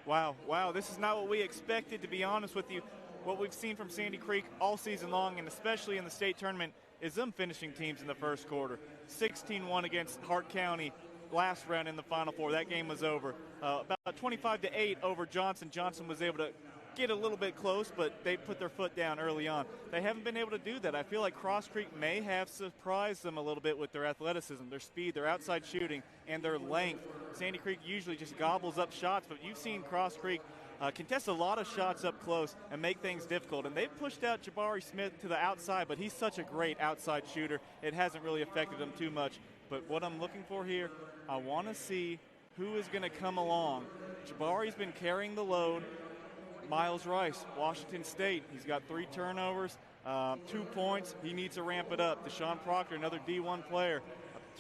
Wow, this is not what we expected, to be honest with you. What we've seen from Sandy Creek all season long, and especially in the state tournament, is them finishing teams in the first quarter. 16-1 against Hart County last round in the Final Four. That game was over. About 25-8 over Johnson. Johnson was able to get a little bit close, but they put their foot down early on. They haven't been able to do that. I feel like Cross Creek may have surprised them a little bit with their athleticism, their speed, their outside shooting, and their length. Sandy Creek usually just gobbles up shots, but you've seen Cross Creek contest a lot of shots up close and make things difficult. And they've pushed out Jabari Smith to the outside, but he's such a great outside shooter. It hasn't really affected him too much. But what I'm looking for here, I want to see who is going to come along. Jabari's been carrying the load. Miles Rice, Washington State, he's got 3 turnovers, 2 points. He needs to ramp it up. Deshaun Proctor, another D1 player,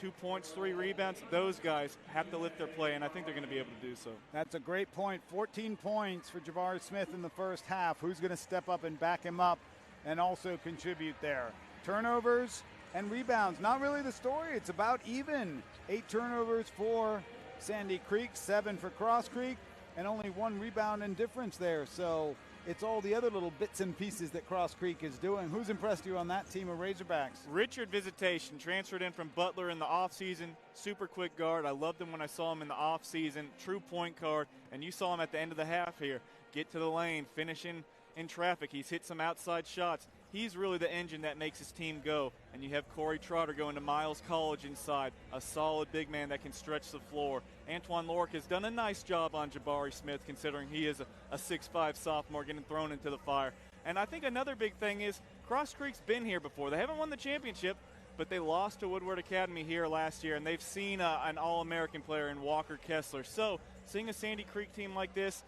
2 points, 3 rebounds. Those guys have to lift their play, and I think they're going to be able to do so. That's a great point. 14 points for Jabari Smith in the first half. Who's going to step up and back him up and also contribute there? Turnovers and rebounds, not really the story. It's about even. 8 turnovers for Sandy Creek, 7 for Cross Creek, and only 1 rebound in difference there. So it's all the other little bits and pieces that Cross Creek is doing. Who's impressed you on that team of Razorbacks? Richard Visitation, transferred in from Butler in the offseason. Super quick guard. I loved him when I saw him in the offseason. True point guard. And you saw him at the end of the half here. Get to the lane, finishing in traffic. He's hit some outside shots. He's really the engine that makes his team go. And you have Corey Trotter going to Miles College inside, a solid big man that can stretch the floor. Antoine Lorick has done a nice job on Jabari Smith, considering he is a 6'5 sophomore getting thrown into the fire. And I think another big thing is Cross Creek's been here before. They haven't won the championship, but they lost to Woodward Academy here last year, and they've seen an All-American player in Walker Kessler. So seeing a Sandy Creek team like this,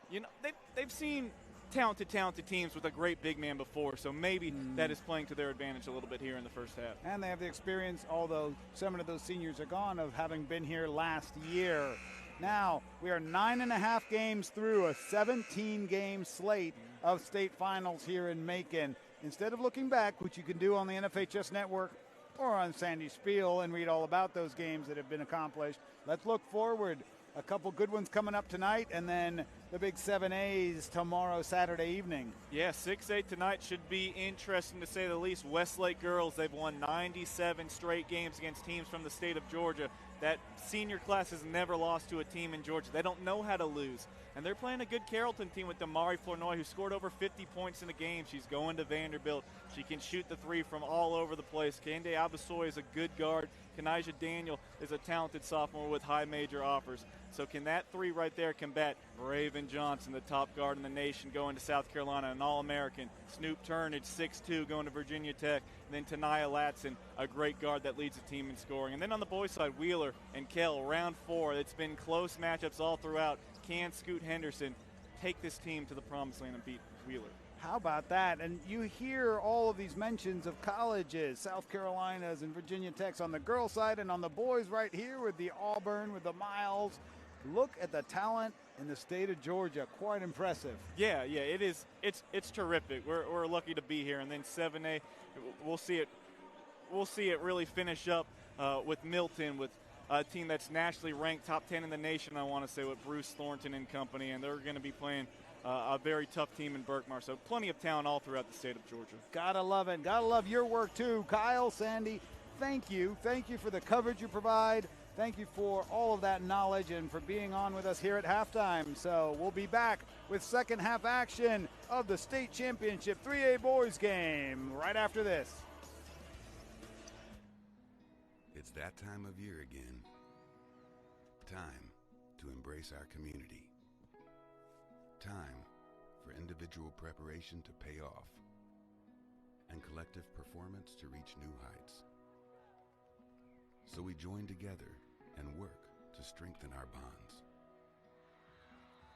you know, they've seen talented teams with a great big man before, so maybe that is playing to their advantage a little bit here in the first half. And they have the experience, although some of those seniors are gone, of having been here last year. Now, we are 9.5 games through a 17-game slate of state finals here in Macon. Instead of looking back, which you can do on the NFHS Network or on Sandy Spiel and read all about those games that have been accomplished, let's look forward. A couple good ones coming up tonight, and then the big 7As tomorrow, Saturday evening. Yeah, 6A tonight should be interesting to say the least. Westlake girls, they've won 97 straight games against teams from the state of Georgia. That senior class has never lost to a team in Georgia. They don't know how to lose. And they're playing a good Carrollton team with Damari Flournoy, who scored over 50 points in a game. She's going to Vanderbilt. She can shoot the 3 from all over the place. Kende Abasoy is a good guard. Kanijah Daniel is a talented sophomore with high major offers. So can that 3 right there combat Raven Johnson, the top guard in the nation, going to South Carolina, an All-American. Snoop Turnage, 6'2", going to Virginia Tech. And then Tanaya Latson, a great guard that leads the team in scoring. And then on the boys' side, Wheeler and Kell, round 4. It's been close matchups all throughout. Can Scoot Henderson take this team to the promised land and beat Wheeler? How about that? And you hear all of these mentions of colleges, South Carolinas and Virginia Techs on the girls' side, and on the boys right here with the Auburn, with the Miles. Look at the talent in the state of Georgia. Quite impressive. Yeah, it is. It's terrific. We're lucky to be here. And then 7A, we'll see it really finish up with Milton, with a team that's nationally ranked, top 10 in the nation, I want to say, with Bruce Thornton and company. And they're going to be playing a very tough team in Berkmar. So plenty of talent all throughout the state of Georgia. Gotta love it. Gotta love your work too. Kyle, Sandy, thank you. Thank you for the coverage you provide. Thank you for all of that knowledge and for being on with us here at halftime. So we'll be back with second half action of the state championship 3A boys game right after this. It's that time of year again. Time to embrace our community. Time for individual preparation to pay off and collective performance to reach new heights. So we join together and work to strengthen our bonds.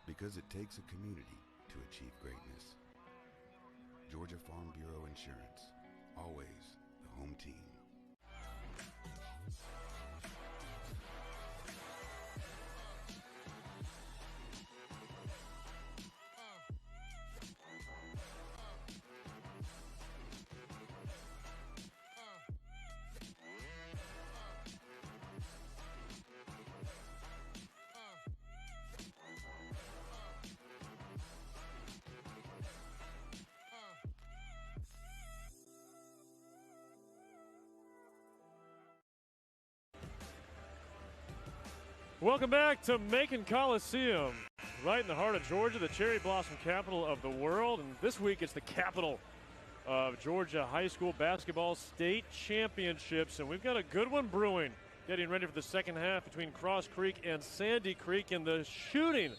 Because it takes a community to achieve greatness. Georgia Farm Bureau Insurance, always the home team. Welcome back to Macon Coliseum, right in the heart of Georgia, the cherry blossom capital of the world. And this week it's the capital of Georgia High School Basketball State Championships. And we've got a good one brewing, getting ready for the second half between Cross Creek and Sandy Creek. And the shooting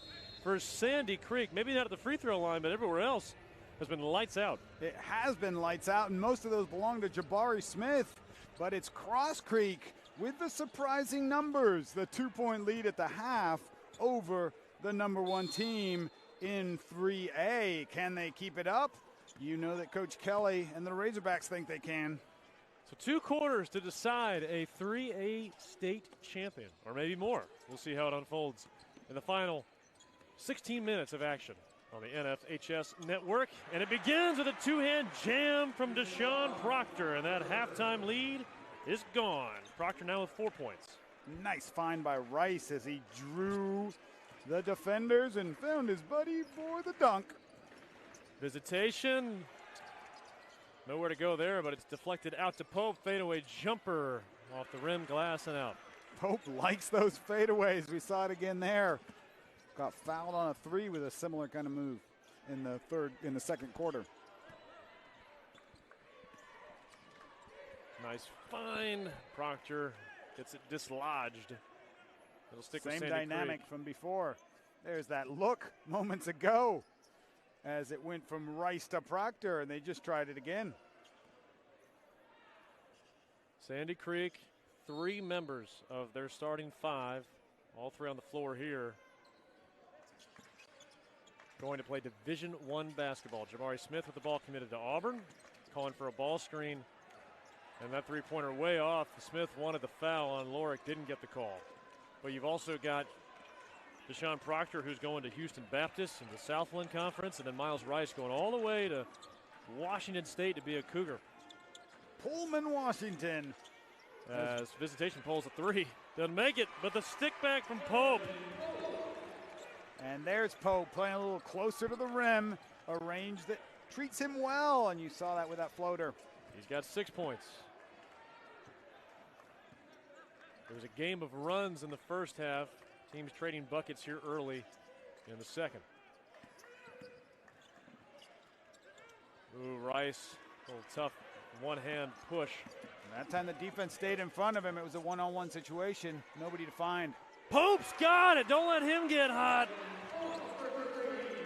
for Sandy Creek, maybe not at the free throw line, but everywhere else, has been lights out. It has been lights out, and most of those belong to Jabari Smith. But it's Cross Creek with the surprising numbers, the 2-point lead at the half over the number one team in 3A. Can they keep it up? You know that Coach Kelly and the Razorbacks think they can. So 2 quarters to decide a 3A state champion, or maybe more. We'll see how it unfolds in the final 16 minutes of action on the NFHS network. And it begins with a 2-hand jam from Deshaun Proctor, and that halftime lead is gone. Proctor now with 4 points. Nice find by Rice as he drew the defenders and found his buddy for the dunk. Visitation. Nowhere to go there, but it's deflected out to Pope. Fadeaway jumper off the rim, glass, and out. Pope likes those fadeaways. We saw it again there. Got fouled on a 3 with a similar kind of move in the second quarter. Nice find. Proctor gets it dislodged. It'll stick with Same Sandy dynamic Creek. from before. There's that look moments ago as it went from Rice to Proctor, and they just tried it again. Sandy Creek, 3 members of their starting 5, all 3 on the floor here, going to play Division I basketball. Jabari Smith with the ball committed to Auburn, calling for a ball screen. And that 3-pointer way off. Smith wanted the foul on Lorick, didn't get the call. But you've also got Deshaun Proctor, who's going to Houston Baptist in the Southland Conference, and then Miles Rice going all the way to Washington State to be a Cougar. Pullman, Washington. As Visitation pulls a 3. Doesn't make it, but the stick back from Pope. And there's Pope playing a little closer to the rim, a range that treats him well, and you saw that with that floater. He's got 6 points. There was a game of runs in the first half. Teams trading buckets here early in the second. Ooh, Rice, a little tough one-hand push. And that time the defense stayed in front of him. It was a one-on-one situation. Nobody to find. Pope's got it. Don't let him get hot.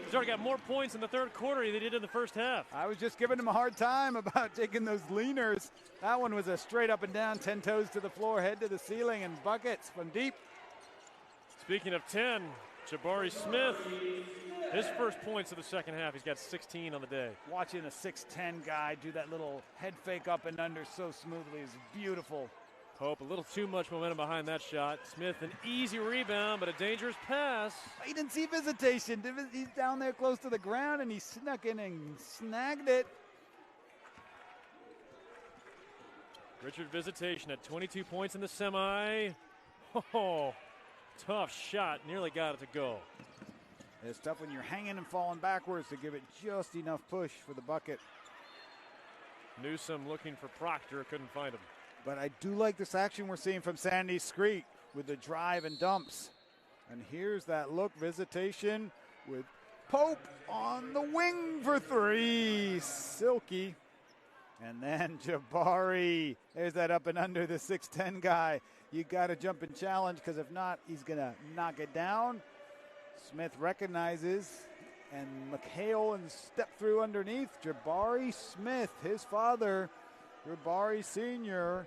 He's already got more points in the third quarter than he did in the first half. I was just giving him a hard time about taking those leaners. That one was a straight up and down, 10 toes to the floor, head to the ceiling, and buckets from deep. Speaking of 10, Jabari Smith, his first points of the second half. He's got 16 on the day. Watching a 6'10 guy do that little head fake up and under so smoothly is beautiful. Pope, a little too much momentum behind that shot. Smith, an easy rebound, but a dangerous pass. He didn't see Visitation. He's down there close to the ground, and he snuck in and snagged it. Richard Visitation at 22 points in the semi. Oh, tough shot. Nearly got it to go. It's tough when you're hanging and falling backwards to give it just enough push for the bucket. Newsom looking for Proctor, couldn't find him. But I do like this action we're seeing from Sandy Creek. with the drive and dumps. And here's that look, Visitation with Pope on the wing for three. Silky. And then Jabari. There's that up and under, the 6'10 guy. You got to jump and challenge, because if not, he's going to knock it down. Smith recognizes, and McHale and step through underneath. Jabari Smith, his father, Jabari Sr.,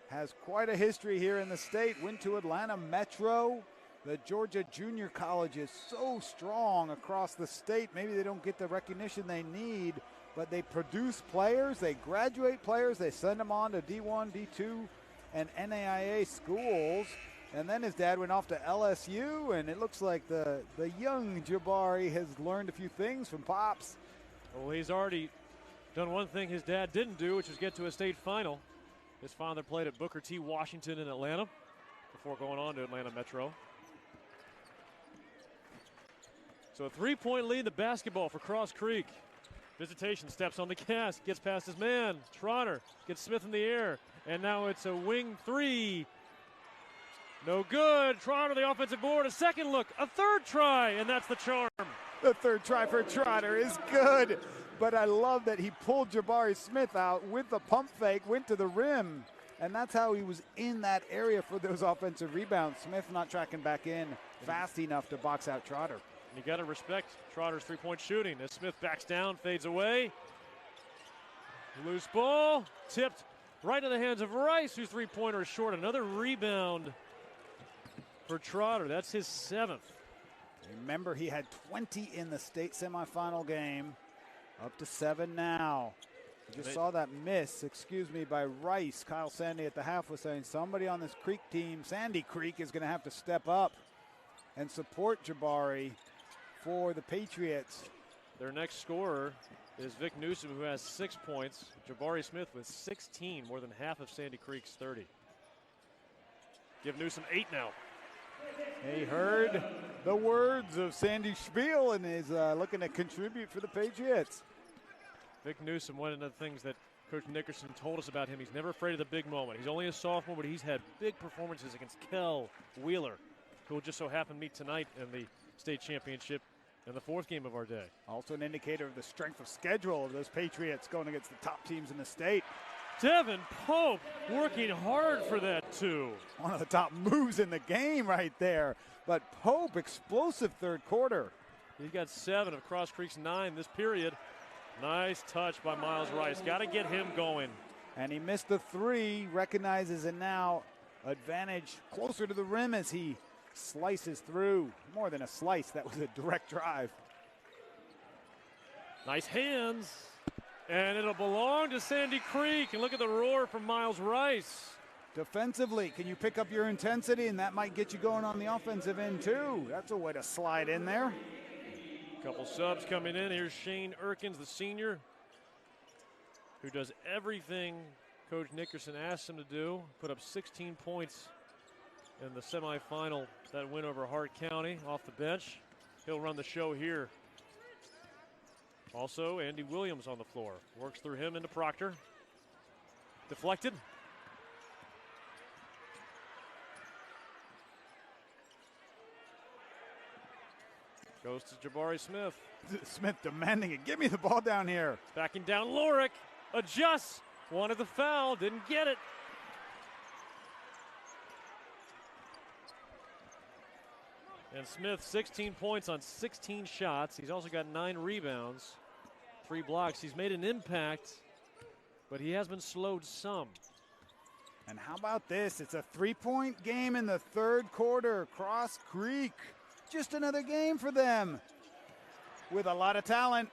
has quite a history here in the state. Went to Atlanta Metro. The Georgia Junior College is so strong across the state. Maybe they don't get the recognition they need, but they produce players, they graduate players, they send them on to D1, D2, and NAIA schools. And then his dad went off to LSU, and it looks like the young Jabari has learned a few things from Pops. Well, he's already done one thing his dad didn't do, which was get to a state final. His father played at Booker T. Washington in Atlanta before going on to Atlanta Metro. So a 3-point lead in the basketball for Cross Creek. Visitation steps on the gas, gets past his man. Trotter gets Smith in the air, and now it's a wing three. No good. Trotter, the offensive board. A second look, a third try, and that's the charm. The third try for Trotter is good, but I love that he pulled Jabari Smith out with the pump fake, went to the rim, and that's how he was in that area for those offensive rebounds. Smith not tracking back in fast enough to box out Trotter. You got to respect Trotter's three-point shooting as Smith backs down, fades away. Loose ball, tipped right in the hands of Rice, whose three-pointer is short. Another rebound for Trotter. That's his 7th. Remember, he had 20 in the state semifinal game. Up to 7 now. You just saw that miss, by Rice. Kyle Sandy at the half was saying somebody on this Creek team, Sandy Creek, is going to have to step up and support Jabari for the Patriots. Their next scorer is Vic Newsom, who has 6 points. Jabari Smith with 16, more than half of Sandy Creek's 30. Give Newsom 8 now. He heard the words of Sandy Spiel and is looking to contribute for the Patriots. Vic Newsom, one of the things that Coach Nickerson told us about him, he's never afraid of the big moment. He's only a sophomore, but he's had big performances against Kell Wheeler, who will just so happen to meet tonight in the state championship in the 4th game of our day. Also an indicator of the strength of schedule of those Patriots going against the top teams in the state. Devin Pope working hard for that too. One of the top moves in the game right there. But Pope, explosive third quarter. He's got 7 of Cross Creek's 9 this period. Nice touch by Miles Rice. Got to get him going. And he missed the 3, recognizes it now. Advantage closer to the rim as he slices through. More than a slice, that was a direct drive. Nice hands. And it'll belong to Sandy Creek. And look at the roar from Miles Rice. Defensively, can you pick up your intensity? And that might get you going on the offensive end too. That's a way to slide in there. Couple subs coming in. Here's Shane Erkins, the senior, who does everything Coach Nickerson asked him to do. Put up 16 points in the semifinal, that win over Hart County off the bench. He'll run the show here. Also, Andy Williams on the floor. Works through him into Proctor. Deflected. Goes to Jabari Smith. Smith demanding it. Give me the ball down here. Backing down Lorick. Adjusts. Wanted the foul. Didn't get it. And Smith, 16 points on 16 shots. He's also got 9 rebounds, 3 blocks. He's made an impact, but he has been slowed some. And how about this? It's a 3-point game in the 3rd quarter. Cross Creek. Just another game for them with a lot of talent.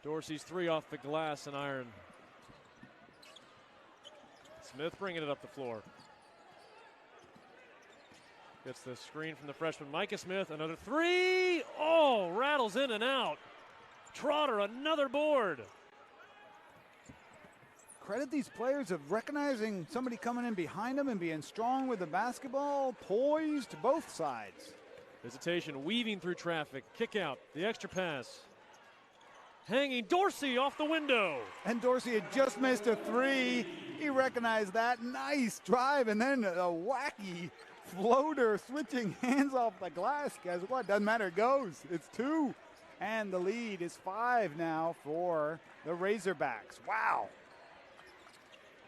Dorsey's 3 off the glass and iron. Smith bringing it up the floor. Gets the screen from the freshman Micah Smith. Another 3. Oh, rattles in and out. Trotter, another board. Credit these players of recognizing somebody coming in behind them and being strong with the basketball, poised both sides. Visitation weaving through traffic. Kick out. The extra pass. Hanging Dorsey off the window. And Dorsey had just missed a 3. He recognized that. Nice drive. And then a wacky floater, switching hands off the glass. Guess what? Doesn't matter. It goes. It's 2. And the lead is 5 now for the Razorbacks. Wow.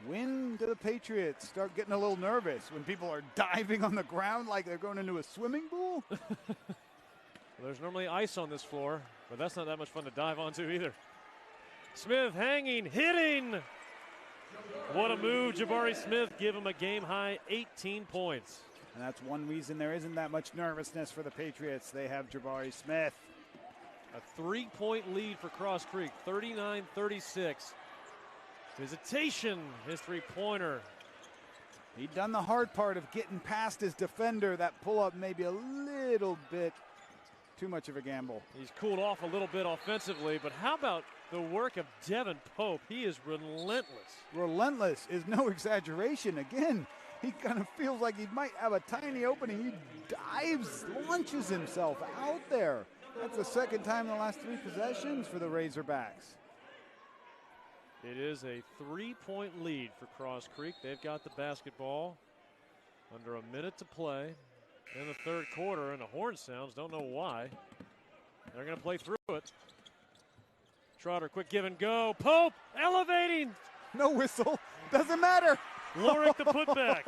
When do the Patriots start getting a little nervous? When people are diving on the ground like they're going into a swimming pool? There's normally ice on this floor, but that's not that much fun to dive onto either. Smith hanging, hitting. What a move, Jabari Smith. Give him a game-high 18 points. And that's one reason there isn't that much nervousness for the Patriots. They have Jabari Smith. A 3-point lead for Cross Creek, 39-36. Visitation, his three-pointer. He'd done the hard part of getting past his defender. That pull-up maybe a little bit too much of a gamble. He's cooled off a little bit offensively, but how about the work of Devin Pope? He is relentless. Relentless is no exaggeration. Again, he kind of feels like he might have a tiny opening. He dives, launches himself out there. That's the second time in the last 3 possessions for the Razorbacks. It is a 3-point lead for Cross Creek. They've got the basketball under a minute to play in the third quarter, and the horn sounds, don't know why. They're going to play through it. Trotter, quick give and go. Pope elevating. No whistle. Doesn't matter. Lorick the putback.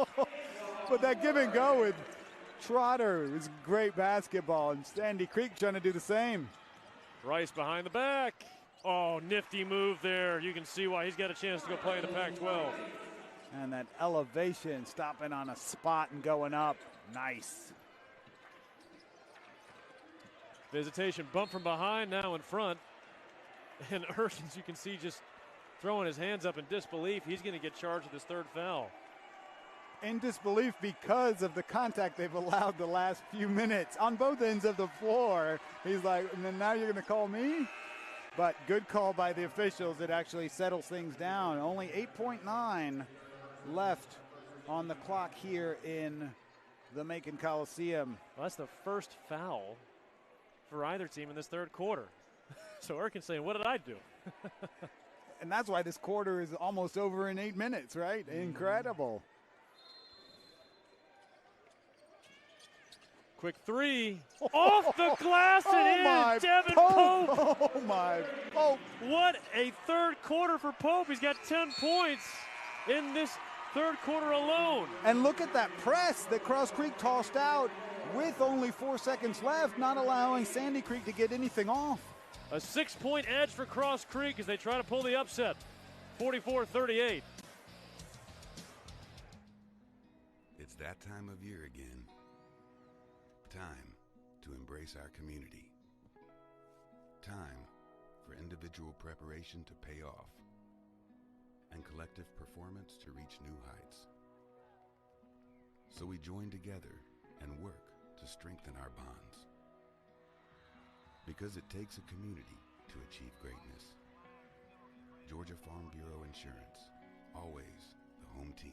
But that give and go with Trotter is great basketball, and Sandy Creek trying to do the same. Rice behind the back. Oh, nifty move there. You can see why he's got a chance to go play in the Pac-12. And that elevation, stopping on a spot and going up. Nice. Visitation bump from behind, now in front. And Erskines, you can see, just throwing his hands up in disbelief. He's going to get charged with his 3rd foul. In disbelief because of the contact they've allowed the last few minutes on both ends of the floor. He's like, and then now you're going to call me? But good call by the officials. It actually settles things down. Only 8.9 left on the clock here in the Macon Coliseum. Well, that's the first foul for either team in this third quarter. So Erkin's saying, what did I do? And that's why this quarter is almost over in 8 minutes, right? Incredible. Quick 3. Off the glass and in. Devin Pope. Oh, my Pope. What a third quarter for Pope. He's got 10 points in this third quarter alone. And look at that press that Cross Creek tossed out with only 4 seconds left, not allowing Sandy Creek to get anything off. A 6-point edge for Cross Creek as they try to pull the upset. 44-38. It's that time of year again. Time to embrace our community. Time for individual preparation to pay off and collective performance to reach new heights. So we join together and work to strengthen our bonds. Because it takes a community to achieve greatness. Georgia Farm Bureau Insurance, always the home team.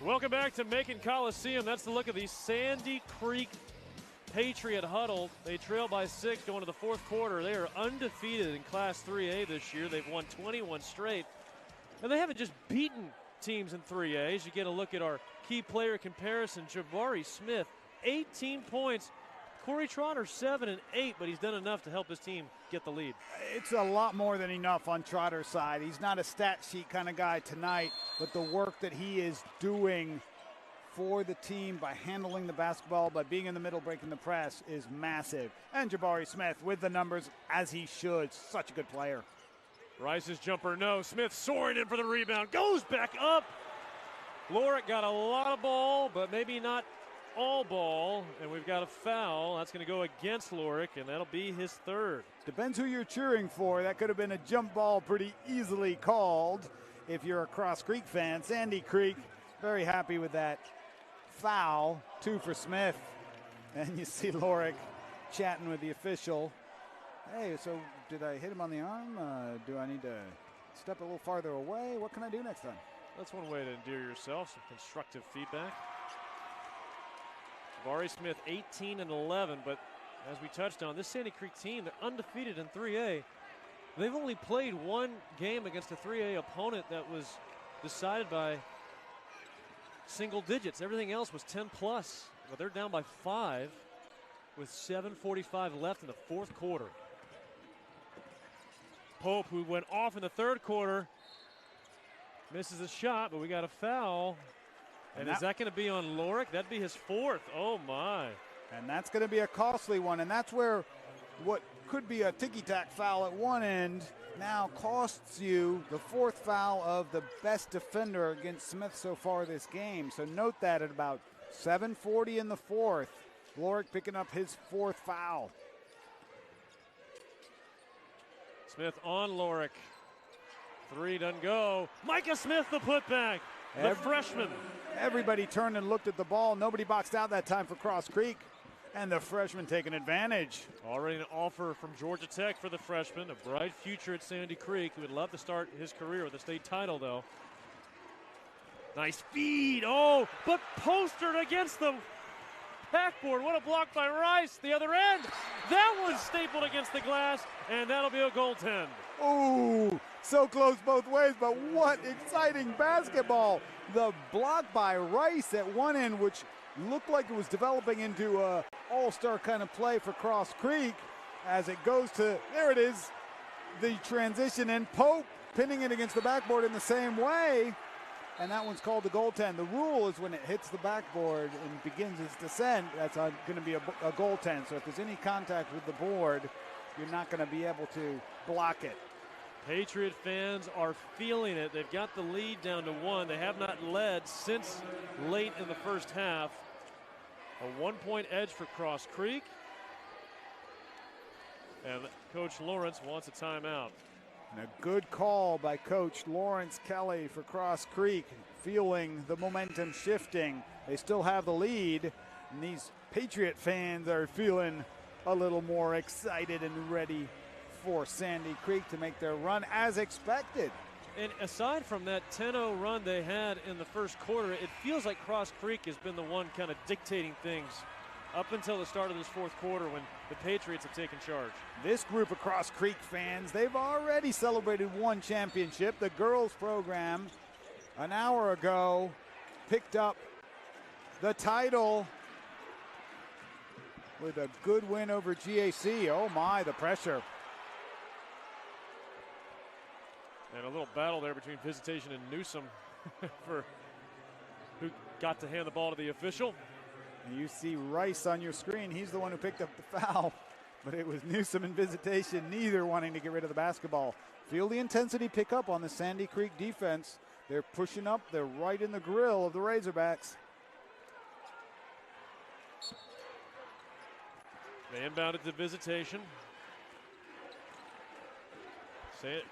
Welcome back to Macon Coliseum. That's the look of the Sandy Creek Patriot huddle. They trail by 6 going to the fourth quarter. They are undefeated in Class 3A this year. They've won 21 straight. And they haven't just beaten teams in 3A. As you get a look at our key player comparison, Jabari Smith, 18 points. Corey Trotter, 7 and 8, but he's done enough to help his team get the lead. It's a lot more than enough on Trotter's side. He's not a stat sheet kind of guy tonight, but the work that he is doing for the team by handling the basketball, by being in the middle, breaking the press is massive. And Jabari Smith with the numbers as he should. Such a good player. Rice's jumper, no. Smith soaring in for the rebound. Goes back up. Lorick got a lot of ball, but maybe not all ball. And we've got a foul. That's going to go against Lorick, and that'll be his 3rd. Depends who you're cheering for. That could have been a jump ball pretty easily called if you're a Cross Creek fan. Sandy Creek, very happy with that foul. 2 for Smith. And you see Lorick chatting with the official. Hey, so did I hit him on the arm? Do I need to step a little farther away? What can I do next time? That's one way to endear yourself, some constructive feedback. Jabari Smith, 18 and 11, but as we touched on, this Sandy Creek team, they're undefeated in 3A. They've only played one game against a 3A opponent that was decided by single digits. Everything else was 10 plus, but they're down by 5 with 7:45 left in the fourth quarter. Pope, who went off in the third quarter, misses a shot, but we got a foul. And is that going to be on Lorick? That'd be his fourth. Oh, my. And that's going to be a costly one. And that's where what could be a ticky-tack foul at one end now costs you the fourth foul of the best defender against Smith so far this game. So note that at about 7:40 in the fourth, Lorick picking up his fourth foul. Smith on Lorick. 3 doesn't go. Micah Smith, the putback. The freshman. Everybody turned and looked at the ball. Nobody boxed out that time for Cross Creek. And the freshman taking advantage. Already an offer from Georgia Tech for the freshman. A bright future at Sandy Creek. Who would love to start his career with a state title, though. Nice feed. Oh, but postered against the backboard. What a block by Rice. The other end. That was stapled against the glass, and that'll be a goaltend. Oh, so close both ways, but what exciting basketball. The block by Rice at one end, which looked like it was developing into a all-star kind of play for Cross Creek as it goes to, there it is, the transition, and Pope pinning it against the backboard in the same way, and that one's called the goaltend. The rule is when it hits the backboard and begins its descent, that's going to be a goaltend. So if there's any contact with the board, you're not going to be able to block it. Patriot fans are feeling it. They've got the lead down to 1. They have not led since late in the first half. A 1-point edge for Cross Creek. And Coach Lawrence wants a timeout. And a good call by Coach Lawrence Kelly for Cross Creek, feeling the momentum shifting. They still have the lead, and these Patriot fans are feeling a little more excited and ready for Sandy Creek to make their run as expected. And aside from that 10-0 run they had in the first quarter, it feels like Cross Creek has been the one kind of dictating things up until the start of this fourth quarter when the Patriots have taken charge. This group of Cross Creek fans, they've already celebrated one championship. The girls program an hour ago picked up the title with a good win over GAC. Oh my, the pressure. And a little battle there between Visitation and Newsom for who got to hand the ball to the official. And you see Rice on your screen. He's the one who picked up the foul, but it was Newsom and Visitation, neither wanting to get rid of the basketball. Feel the intensity pick up on the Sandy Creek defense. They're pushing up. They're right in the grill of the Razorbacks. They inbounded to Visitation.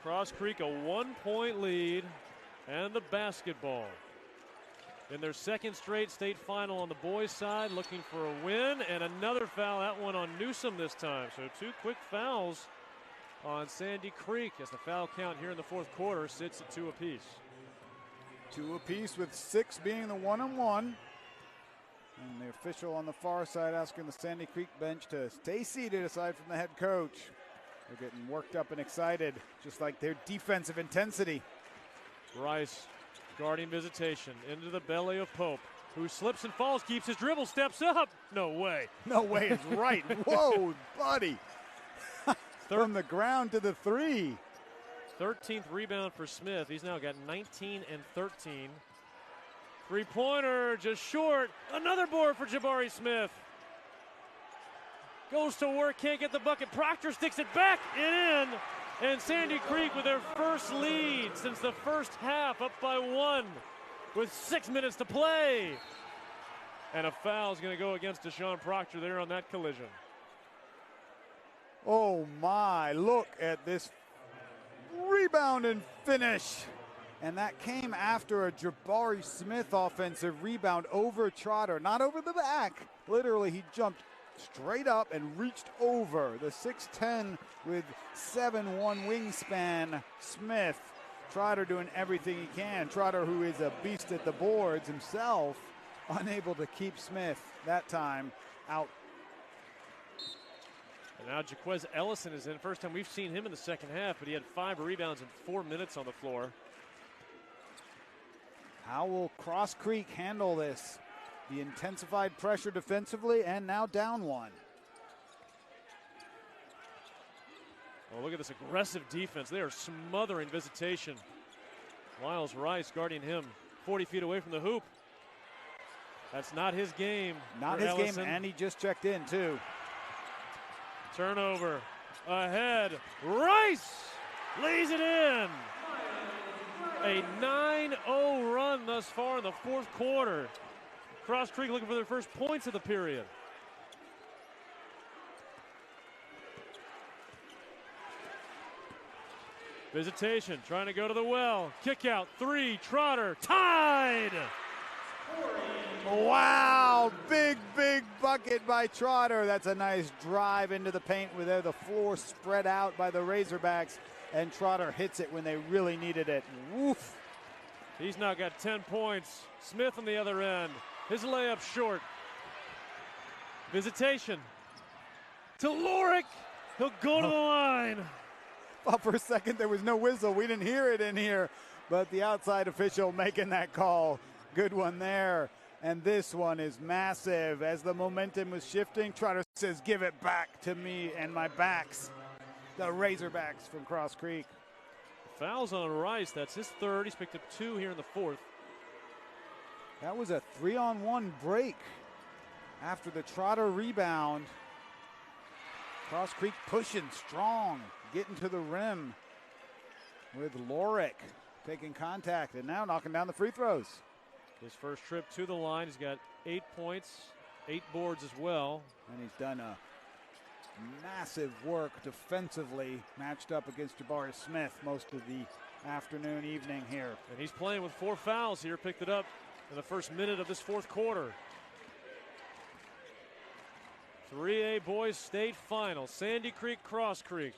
Cross Creek a 1-point lead and the basketball. In their second straight state final on the boys' side, looking for a win, and another foul, that one on Newsom this time. So 2 quick fouls on Sandy Creek as the foul count here in the fourth quarter sits at 2 apiece. 2 apiece with 6 being the 1-on-1. And the official on the far side asking the Sandy Creek bench to stay seated aside from the head coach. They're getting worked up and excited, just like their defensive intensity. Rice guarding Visitation into the belly of Pope, who slips and falls, keeps his dribble, steps up. No way. No way is right. Whoa, buddy. From the ground to the 3. 13th rebound for Smith. He's now got 19 and 13. Three-pointer just short. Another board for Jabari Smith. Goes to work, can't get the bucket. Proctor sticks it back and in. And Sandy Creek with their first lead since the first half, up by 1 with 6 minutes to play. And a foul is going to go against Deshaun Proctor there on that collision. Oh my, look at this rebound and finish. And that came after a Jabari Smith offensive rebound over Trotter, not over the back. Literally, he jumped straight up and reached over the 6'10" with 7'1" wingspan Smith. Trotter doing everything he can. Trotter, who is a beast at the boards himself, unable to keep Smith that time out. And now Jaquez Ellison is in. First time we've seen him in the second half, but he had 5 rebounds in 4 minutes on the floor. How will Cross Creek handle this? The intensified pressure defensively, and now down one. Well, look at this aggressive defense. They are smothering Visitation. Miles Rice guarding him 40 feet away from the hoop. That's not his game. Not his game, and he just checked in, too. Turnover. Ahead. Rice lays it in. A 9-0 run thus far in the fourth quarter. Cross Creek looking for their first points of the period. Visitation trying to go to the well. Kick out, three, Trotter, tied! Wow, big bucket by Trotter. That's a nice drive into the paint with the floor spread out by the Razorbacks, and Trotter hits it when they really needed it. Woof. He's now got 10 points. Smith on the other end. His layup short. Visitation to Lorick. He'll go to the line. Well, for a second there was no whistle. We didn't hear it in here, but the outside official making that call. Good one there. And this one is massive. As the momentum was shifting, Trotter says, give it back to me and my backs. The Razorbacks from Cross Creek. Fouls on Rice. That's his third. He's picked up 2 here in the fourth. That was a 3-on-1 break after the Trotter rebound. Cross Creek pushing strong, getting to the rim with Lorick taking contact and now knocking down the free throws. His first trip to the line, he's got 8 points, 8 boards as well. And he's done a massive work defensively, matched up against Jabari Smith most of the afternoon, evening here. And he's playing with 4 fouls here, picked it up in the first minute of this fourth quarter. 3A Boys State Final, Sandy Creek, Cross Creek.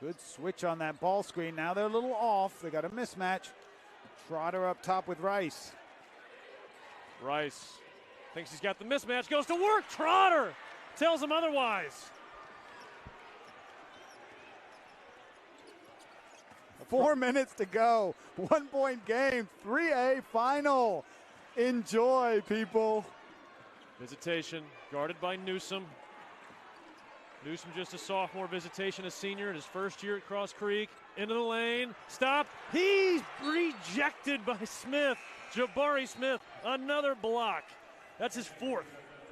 Good switch on that ball screen. Now they're a little off. They got a mismatch. Trotter up top with Rice. Rice thinks he's got the mismatch, goes to work. Trotter tells him otherwise. 4 minutes to go. 1-point game. 3A final. Enjoy, people. Visitation guarded by Newsom. Newsom just a sophomore, Visitation a senior in his first year at Cross Creek. Into the lane, stop. He's rejected by Smith. Jabari Smith, another block. That's his 4th.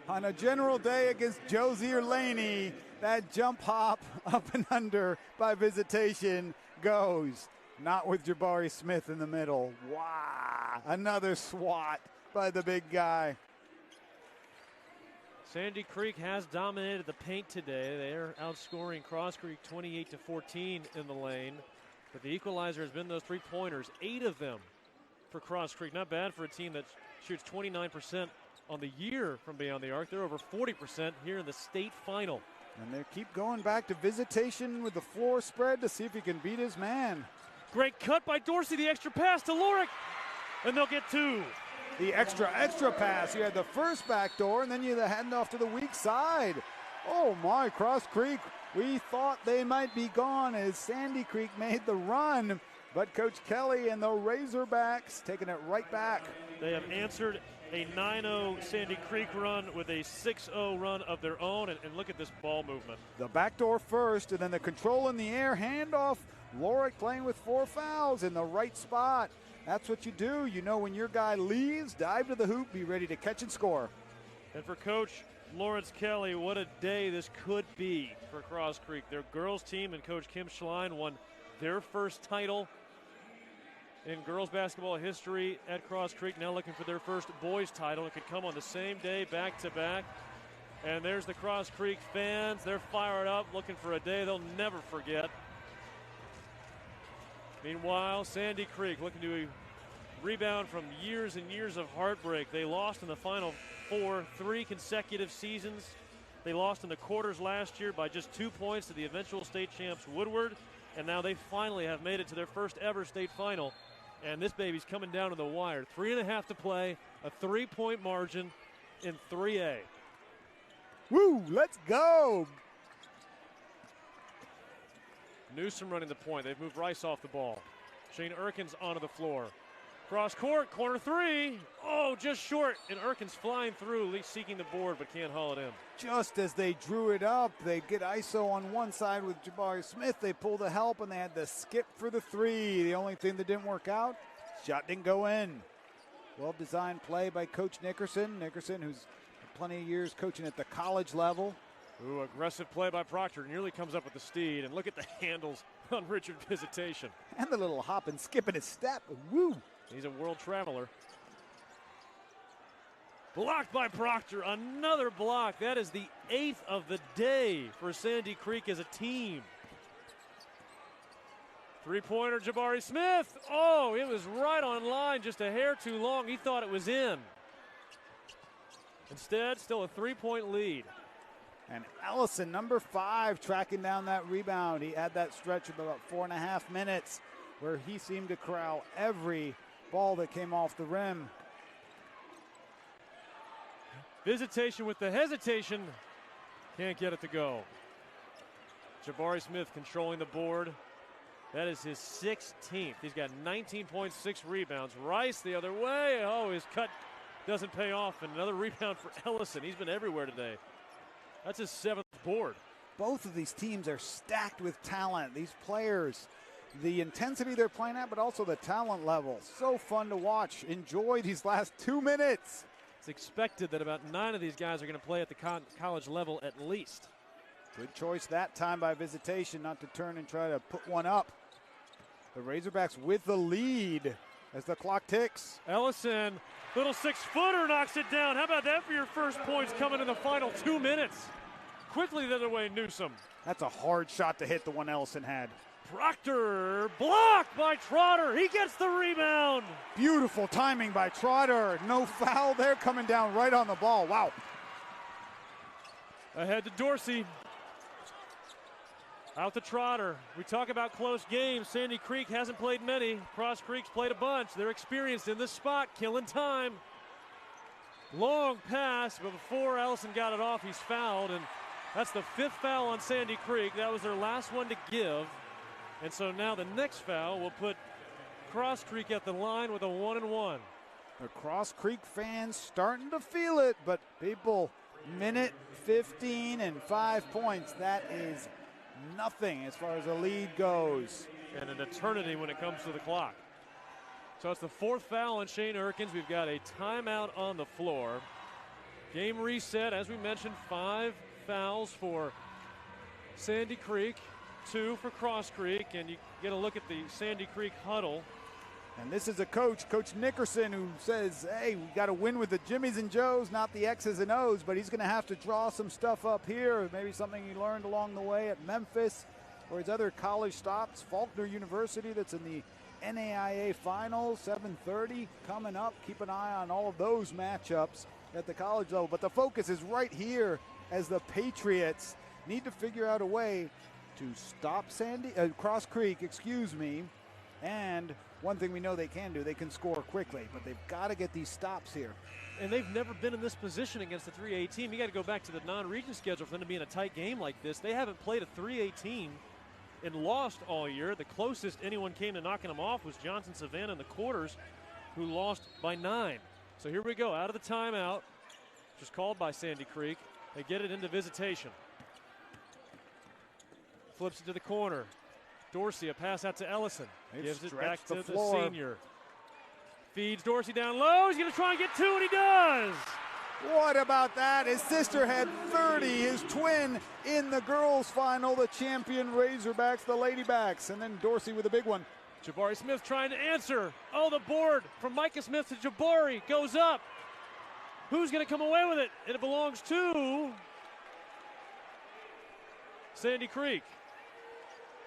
On a general day against Josier Laney, that jump hop up and under by Visitation goes. Not with Jabari Smith in the middle. Wow, another swat by the big guy. Sandy Creek has dominated the paint today. They're outscoring Cross Creek 28-14 in the lane. But the equalizer has been those 3-pointers, 8 of them for Cross Creek. Not bad for a team that shoots 29% on the year from beyond the arc. They're over 40% here in the state final. And they keep going back to Visitation with the floor spread to see if he can beat his man. Great cut by Dorsey, the extra pass to Lorick, and they'll get 2. The extra pass. You had the first backdoor, and then you had the handoff to the weak side. Oh my, Cross Creek, we thought they might be gone as Sandy Creek made the run, but Coach Kelly and the Razorbacks taking it right back. They have answered a 9-0 Sandy Creek run with a 6-0 run of their own, and look at this ball movement. The backdoor first, and then the control in the air, handoff. Lorick playing with 4 fouls in the right spot. That's what you do. You know when your guy leaves, dive to the hoop, be ready to catch and score. And for Coach Lawrence Kelly, what a day this could be for Cross Creek. Their girls team and Coach Kim Schlein won their first title in girls basketball history at Cross Creek. Now looking for their first boys title. It could come on the same day, back to back. And there's the Cross Creek fans. They're fired up, looking for a day they'll never forget. Meanwhile, Sandy Creek looking to rebound from years and years of heartbreak. They lost in the Final Four 3 consecutive seasons. They lost in the quarters last year by just 2 points to the eventual state champs Woodward. And now they finally have made it to their first ever state final. And this baby's coming down to the wire. 3.5 to play, a 3-point margin in 3A. Woo, let's go. Newsom running the point. They've moved Rice off the ball. Shane Erkins onto the floor. Cross court, corner three. Oh, just short. And Erkin's flying through, seeking the board, but can't haul it in. Just as they drew it up, they get ISO on one side with Jabari Smith. They pull the help, and they had the skip for the three. The only thing that didn't work out, shot didn't go in. Well-designed play by Coach Nickerson. Nickerson, who's had plenty of years coaching at the college level. Ooh, aggressive play by Proctor. Nearly comes up with the steed. And look at the handles on Richard Visitation. And the little hop and skip in his step. Woo! He's a world traveler. Blocked by Proctor. Another block. That is the 8th of the day for Sandy Creek as a team. Three-pointer, Jabari Smith. Oh, it was right on line, just a hair too long. He thought it was in. Instead, still a 3-point lead. And Ellison, number 5, tracking down that rebound. He had that stretch of about 4.5 minutes where he seemed to corral every ball that came off the rim. Visitation with the hesitation. Can't get it to go. Jabari Smith controlling the board. That is his 16th. He's got 19.6 rebounds. Rice the other way. Oh, his cut doesn't pay off. And another rebound for Ellison. He's been everywhere today. That's his 7th board. Both of these teams are stacked with talent. These players, the intensity they're playing at, but also the talent level. So fun to watch. Enjoy these last 2 minutes. It's expected that about 9 of these guys are going to play at the college level at least. Good choice that time by Visitation not to turn and try to put one up. The Razorbacks with the lead as the clock ticks. Ellison, little 6-footer knocks it down. How about that for your first points coming in the final 2 minutes? Quickly the other way, Newsom. That's a hard shot to hit, the one Ellison had. Proctor blocked by Trotter. He gets the rebound. Beautiful timing by Trotter. No foul there, coming down right on the ball. Wow. Ahead to Dorsey. Out to Trotter. We talk about close games. Sandy Creek hasn't played many. Cross Creek's played a bunch. They're experienced in this spot, killing time. Long pass, but before Ellison got it off, he's fouled, and that's the 5th foul on Sandy Creek. That was their last one to give. And so now the next foul will put Cross Creek at the line with a 1-and-1. The Cross Creek fans starting to feel it, but people, minute 15 and 5 points. That is nothing as far as the lead goes. And an eternity when it comes to the clock. So it's the 4th foul on Shane Erkins. We've got a timeout on the floor. Game reset, as we mentioned, 5 fouls for Sandy Creek, 2 for Cross Creek, and you get a look at the Sandy Creek huddle. And this is a coach, Coach Nickerson, who says, hey, we got to win with the Jimmies and Joes, not the X's and O's, but he's going to have to draw some stuff up here. Maybe something he learned along the way at Memphis or his other college stops. Faulkner University, that's in the NAIA Finals, 7:30 coming up. Keep an eye on all of those matchups at the college level. But the focus is right here as the Patriots need to figure out a way to stop Cross Creek, and one thing we know they can do, they can score quickly, but they've got to get these stops here. And they've never been in this position against a 3A team. You got to go back to the non-region schedule for them to be in a tight game like this. They haven't played a 3A team and lost all year. The closest anyone came to knocking them off was Johnson Savannah in the quarters, who lost by 9. So here we go, out of the timeout, just called by Sandy Creek. They get it into Visitation. Flips it to the corner. Dorsey, a pass out to Ellison. Gives it back to the senior. Feeds Dorsey down low. He's going to try and get 2, and he does. What about that? His sister had 30, his twin in the girls' final, the champion Razorbacks, the Ladybacks, and then Dorsey with a big one. Jabari Smith trying to answer. Oh, the board from Micah Smith to Jabari goes up. Who's going to come away with it? And it belongs to Sandy Creek.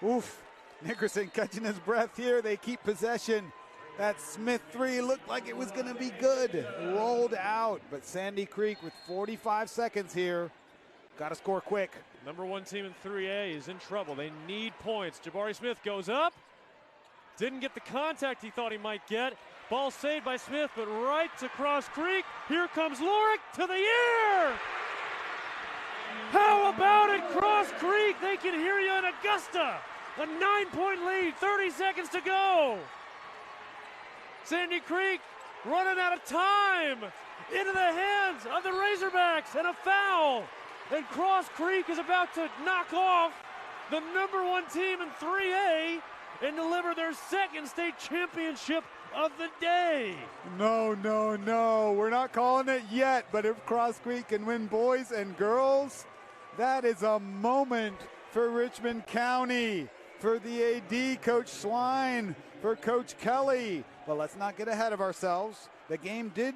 Oof. Nickerson catching his breath here. They keep possession. That Smith 3 looked like it was going to be good. Rolled out, but Sandy Creek with 45 seconds here. Got to score quick. Number 1 team in 3A is in trouble. They need points. Jabari Smith goes up. Didn't get the contact he thought he might get. Ball saved by Smith, but right to Cross Creek. Here comes Lorick to the air. How about it, Cross Creek? They can hear you in Augusta. A 9-point lead, 30 seconds to go. Sandy Creek running out of time. Into the hands of the Razorbacks, and a foul. And Cross Creek is about to knock off the #1 team in 3A and deliver their second state championship of the day. No, no, no. We're not calling it yet, but if Cross Creek can win boys and girls, that is a moment for Richmond County, for the AD, Coach Schlein, for Coach Kelly. But let's not get ahead of ourselves. The game did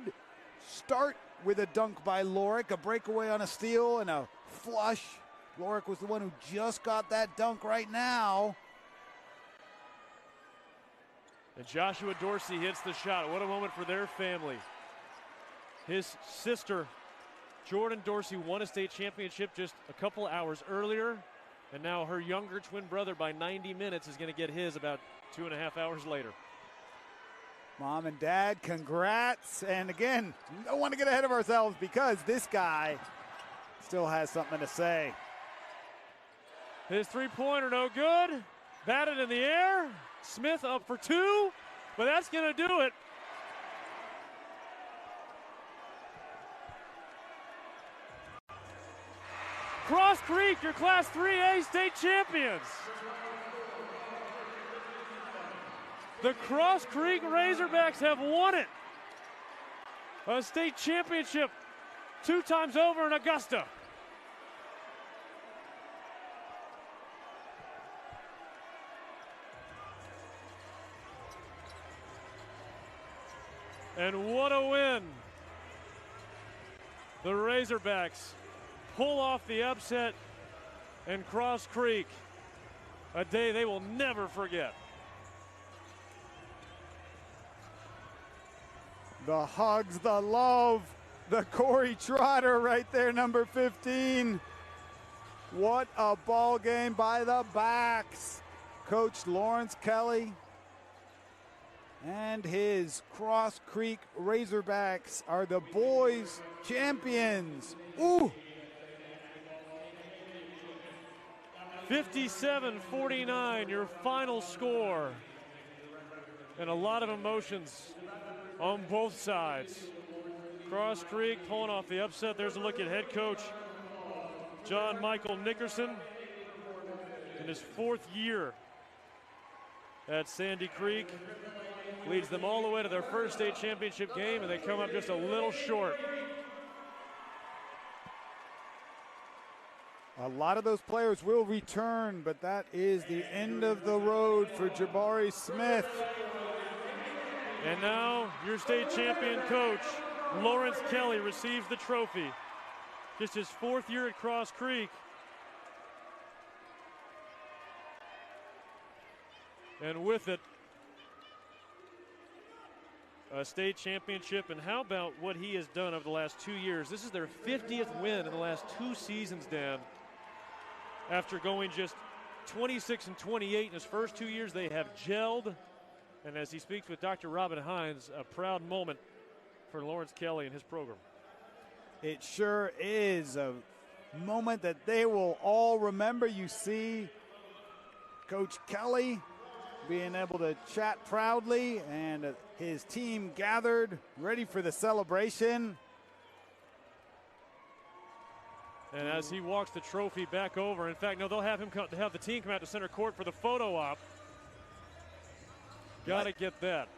start with a dunk by Lorick, a breakaway on a steal, and a flush. Lorick was the one who just got that dunk right now. And Joshua Dorsey hits the shot. What a moment for their family. His sister, Jordan Dorsey, won a state championship just a couple hours earlier. And now her younger twin brother, by 90 minutes, is going to get his about 2.5 hours later. Mom and Dad, congrats. And again, don't want to get ahead of ourselves because this guy still has something to say. His three-pointer no good. Batted in the air. Smith up for two, but that's going to do it. Cross Creek, your Class 3A state champions. The Cross Creek Razorbacks have won it. A state championship 2 times over in Augusta. And what a win. The Razorbacks pull off the upset in Cross Creek. A day they will never forget. The hugs, the love, the Corey Trotter right there, number 15. What a ball game by the backs. Coach Lawrence Kelly and his Cross Creek Razorbacks are the boys champions. Ooh! 57-49, your final score. And a lot of emotions on both sides. Cross Creek pulling off the upset. There's a look at head coach John Michael Nickerson in his 4th year at Sandy Creek. Leads them all the way to their first state championship game, and they come up just a little short. A lot of those players will return, but that is the end of the road for Jabari Smith. And now your state champion coach, Lawrence Kelly, receives the trophy. Just his 4th year at Cross Creek. And with it, a state championship. And how about what he has done over the last 2 years? This is their 50th win in the last 2 seasons, Dan. After going just 26-28 in his first 2 years, they have gelled. And as he speaks with Dr. Robin Hines, a proud moment for Lawrence Kelly and his program. It sure is a moment that they will all remember. You see Coach Kelly being able to chat proudly, and his team gathered, ready for the celebration. And as he walks the trophy back over, in fact, no, they'll have him have the team come out to center court for the photo op. Got to get that.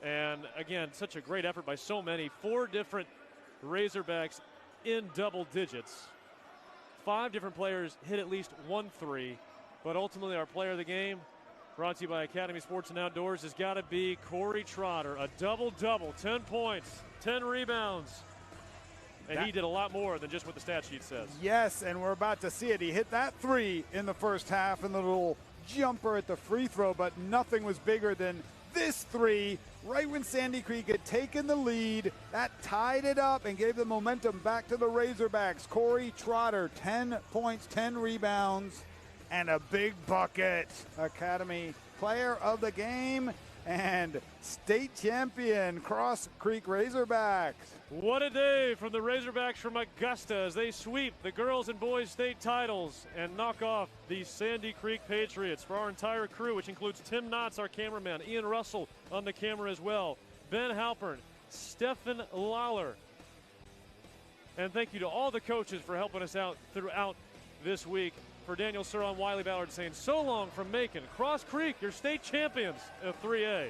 And again, such a great effort by so many. 4 different Razorbacks in double digits. 5 different players hit at least 1 3. But ultimately, our player of the game, brought to you by Academy Sports and Outdoors, has got to be Corey Trotter. A double-double, 10 points, 10 rebounds. And he did a lot more than just what the stat sheet says. Yes, and we're about to see it. He hit that 3 in the first half and the little jumper at the free throw, but nothing was bigger than this 3 right when Sandy Creek had taken the lead. That tied it up and gave the momentum back to the Razorbacks. Corey Trotter, 10 points, 10 rebounds, and a big bucket. Academy player of the game. and state champion Cross Creek Razorbacks. What a day from the Razorbacks from Augusta as they sweep the girls and boys state titles and knock off the Sandy Creek Patriots. For our entire crew, which includes Tim Knotts, our cameraman, Ian Russell on the camera as well, Ben Halpern, Stephen Lawler. And thank you to all the coaches for helping us out throughout this week. For Daniel Sirlon, Wiley Ballard saying so long from Macon. Cross Creek, your state champions of 3A.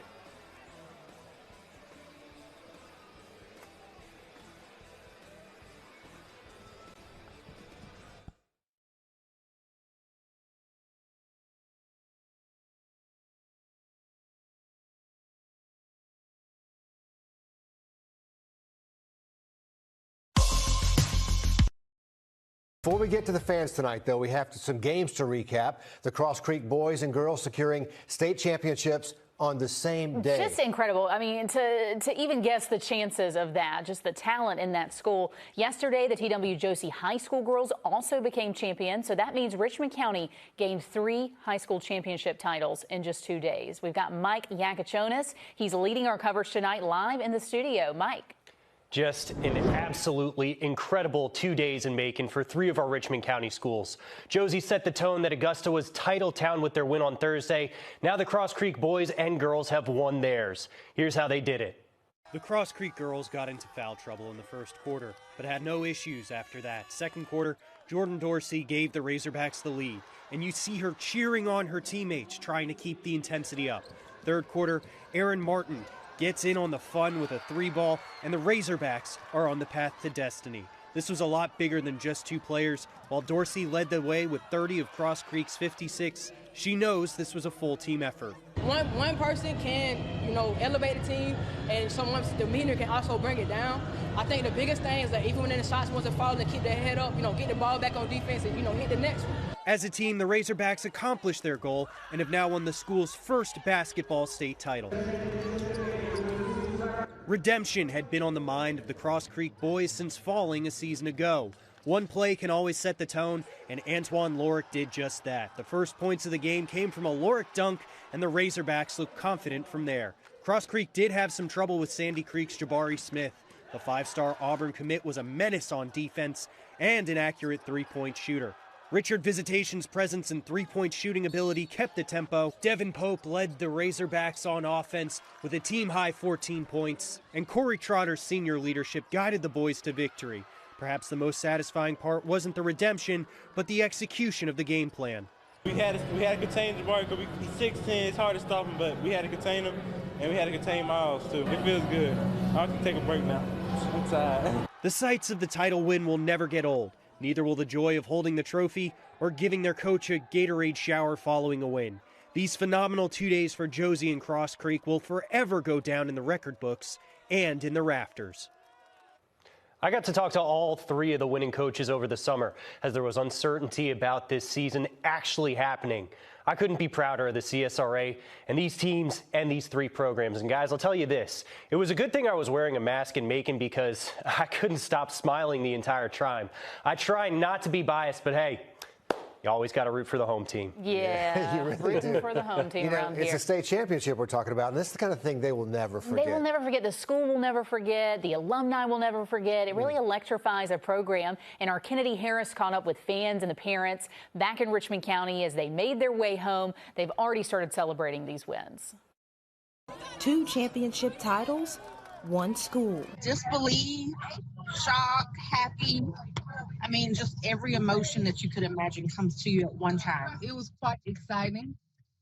Before we get to the fans tonight, though, we have some games to recap. The Cross Creek boys and girls securing state championships on the same day. Just incredible. I mean, to even guess the chances of that, just the talent in that school. Yesterday, the TW Josie High School girls also became champions. So that means Richmond County gained 3 high school championship titles in just 2 days. We've got Mike Yakachonis. He's leading our coverage tonight live in the studio. Mike. Just an absolutely incredible 2 days in Macon for 3 of our Richmond County schools. Josie set the tone that Augusta was title town with their win on Thursday. Now the Cross Creek boys and girls have won theirs. Here's how they did it. The Cross Creek girls got into foul trouble in the first quarter, but had no issues after that. Second quarter, Jordan Dorsey gave the Razorbacks the lead, and you see her cheering on her teammates, trying to keep the intensity up. Third quarter, Aaron Martin gets in on the fun with a 3-ball, and the Razorbacks are on the path to destiny. This was a lot bigger than just 2 players. While Dorsey led the way with 30 of Cross Creek's 56, she knows this was a full team effort. One person can, elevate a team, and someone's demeanor can also bring it down. I think the biggest thing is that even when the shots wasn't falling, to keep their head up, get the ball back on defense and, hit the next one. As a team, the Razorbacks accomplished their goal and have now won the school's first basketball state title. Redemption had been on the mind of the Cross Creek boys since falling a season ago. One play can always set the tone, and Antoine Lorick did just that. The first points of the game came from a Lorick dunk, and the Razorbacks looked confident from there. Cross Creek did have some trouble with Sandy Creek's Jabari Smith. The 5-star Auburn commit was a menace on defense and an accurate 3-point shooter. Richard Visitation's presence and 3-point shooting ability kept the tempo. Devin Pope led the Razorbacks on offense with a team-high 14 points. And Corey Trotter's senior leadership guided the boys to victory. Perhaps the most satisfying part wasn't the redemption, but the execution of the game plan. We had to contain Jabari because he's 6'10", it's hard to stop him, but we had to contain him, and we had to contain Miles, too. It feels good. I can take a break now. I'm tired. The sights of the title win will never get old. Neither will the joy of holding the trophy or giving their coach a Gatorade shower following a win. These phenomenal 2 days for Josie and Cross Creek will forever go down in the record books and in the rafters. I got to talk to all 3 of the winning coaches over the summer as there was uncertainty about this season actually happening. I couldn't be prouder of the CSRA and these teams and these 3 programs. And guys, I'll tell you this, it was a good thing I was wearing a mask in Macon because I couldn't stop smiling the entire time. I try not to be biased, but hey, you always got to root for the home team. Yeah, you really rooting for the home team around here. It's a state championship we're talking about, and this is the kind of thing they will never forget. They will never forget. The school will never forget. The alumni will never forget. It really electrifies a program. And our Kennedy Harris caught up with fans and the parents back in Richmond County as they made their way home. They've already started celebrating these wins. 2 championship titles, 1 school. Disbelief, shock, happy. I mean, just every emotion that you could imagine comes to you at one time. It was quite exciting.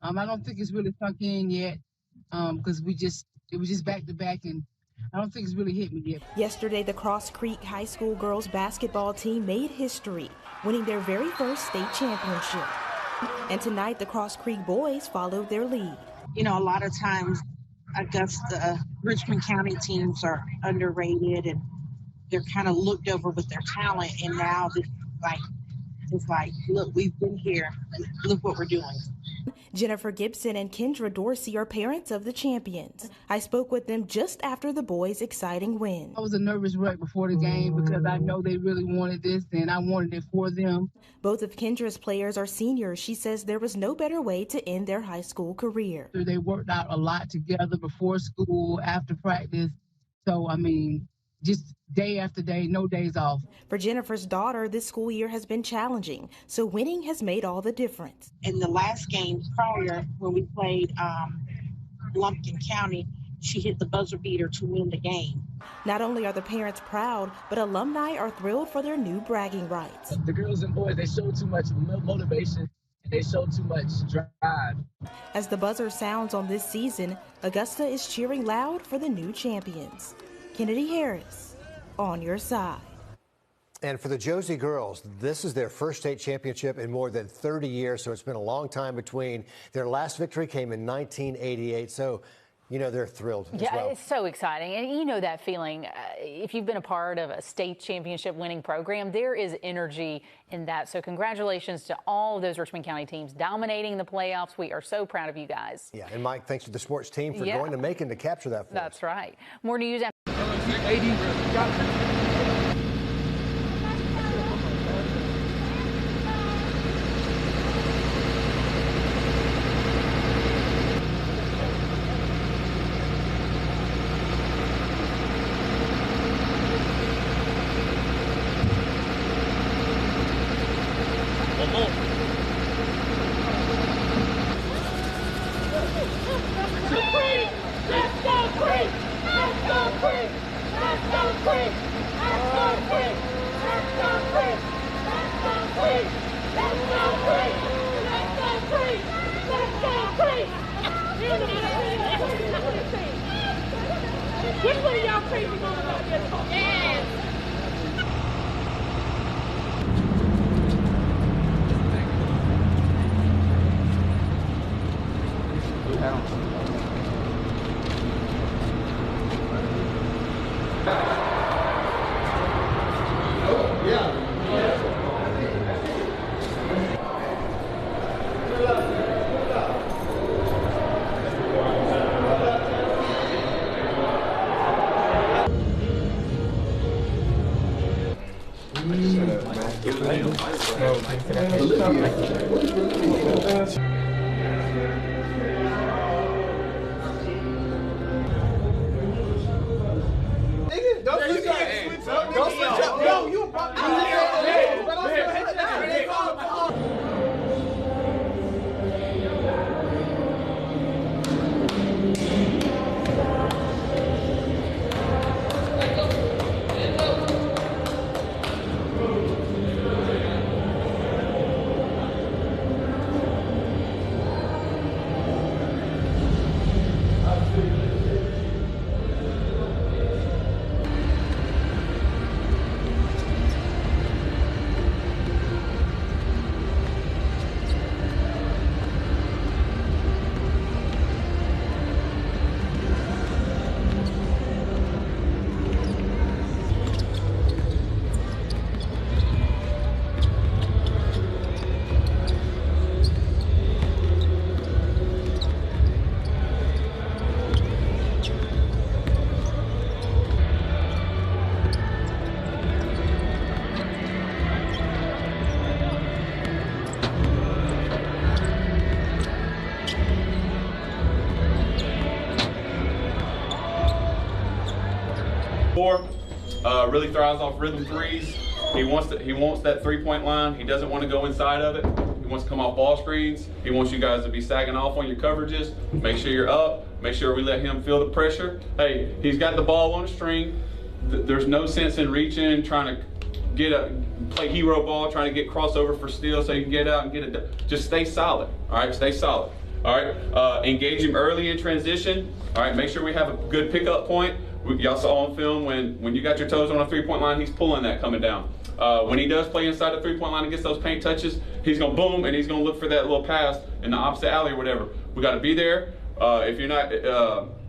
I don't think it's really sunk in yet because it was just back to back, and I don't think it's really hit me yet. Yesterday, the Cross Creek High School girls basketball team made history, winning their very first state championship. And tonight, the Cross Creek boys followed their lead. A lot of times, Augusta, Richmond County teams are underrated and they're kind of looked over with their talent, and now it's like, look, we've been here. Look what we're doing. Jennifer Gibson and Kendra Dorsey are parents of the champions. I spoke with them just after the boys' exciting win. I was a nervous wreck before the game because I know they really wanted this and I wanted it for them. Both of Kendra's players are seniors. She says there was no better way to end their high school career. They worked out a lot together before school, after practice. So, I mean, just day after day, no days off. For Jennifer's daughter, this school year has been challenging, so winning has made all the difference. In the last game prior, when we played Lumpkin County, she hit the buzzer beater to win the game. Not only are the parents proud, but alumni are thrilled for their new bragging rights. The girls and boys, they showed too much motivation. They showed too much drive. As the buzzer sounds on this season, Augusta is cheering loud for the new champions. Kennedy Harris, on your side. And for the Josie girls, this is their first state championship in more than 30 years, so it's been a long time between. Their last victory came in 1988, so you know they're thrilled as well. It's so exciting. And you know that feeling. If you've been a part of a state championship winning program, there is energy in that. So congratulations to all of those Richmond County teams dominating the playoffs. We are so proud of you guys. Yeah, and Mike, thanks to the sports team for going to Macon to capture that for us. That's right. More news after. Which one of y'all crazy going out there talking? Yes. Really thrives off rhythm threes. He wants that three-point line. He doesn't want to go inside of it. He wants to come off ball screens. He wants you guys to be sagging off on your coverages. Make sure you're up. Make sure we let him feel the pressure. Hey, he's got the ball on the string. There's no sense in reaching, trying to play hero ball, trying to get crossover for steal so you can get out and get it. Just stay solid. All right, stay solid. All right, engage him early in transition. All right, make sure we have a good pickup point. Y'all saw on film when you got your toes on a three-point line, he's pulling that coming down. When he does play inside the three-point line and gets those paint touches, he's going to boom, and he's going to look for that little pass in the opposite alley or whatever. We got to be there. If you're not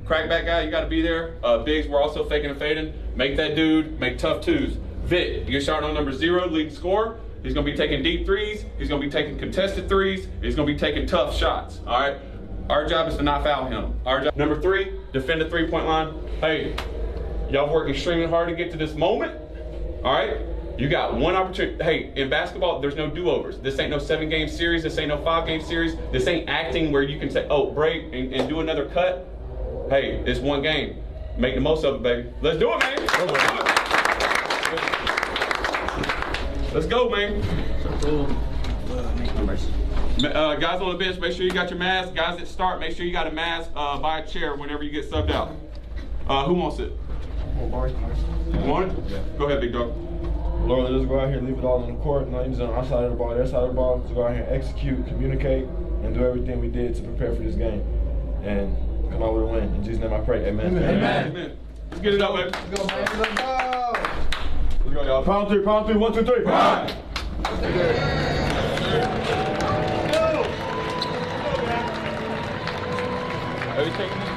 crackback guy, you got to be there. Bigs, we're also faking and fading. Make that dude make tough twos. Vic, you get starting on number 0, lead scorer. He's going to be taking deep threes. He's going to be taking contested threes. He's going to be taking tough shots, all right? Our job is to not foul him. Our job. Number 3, defend the three-point line. Hey, y'all worked extremely hard to get to this moment, all right? You got one opportunity. Hey, in basketball, there's no do-overs. This ain't no 7-game series. This ain't no 5-game series. This ain't acting where you can say, oh, break and do another cut. Hey, it's one game. Make the most of it, baby. Let's do it, man. Let's go, man. Guys on the bench, make sure you got your mask. Guys that start, make sure you got a mask by a chair whenever you get subbed out. Who wants it? You want it? Yeah. Go ahead, big dog. Lord, let us go out here and leave it all on the court, not even on our side of the ball, their side of the ball. Let's go out here and execute, communicate, and do everything we did to prepare for this game. And come out with a win. In Jesus' name I pray. Amen. Amen. Amen. Let's get it up, baby. Let's go, man. Let's go. Let's go, y'all. Pound 3, 1, 2, 3. Pound. Are you taking this?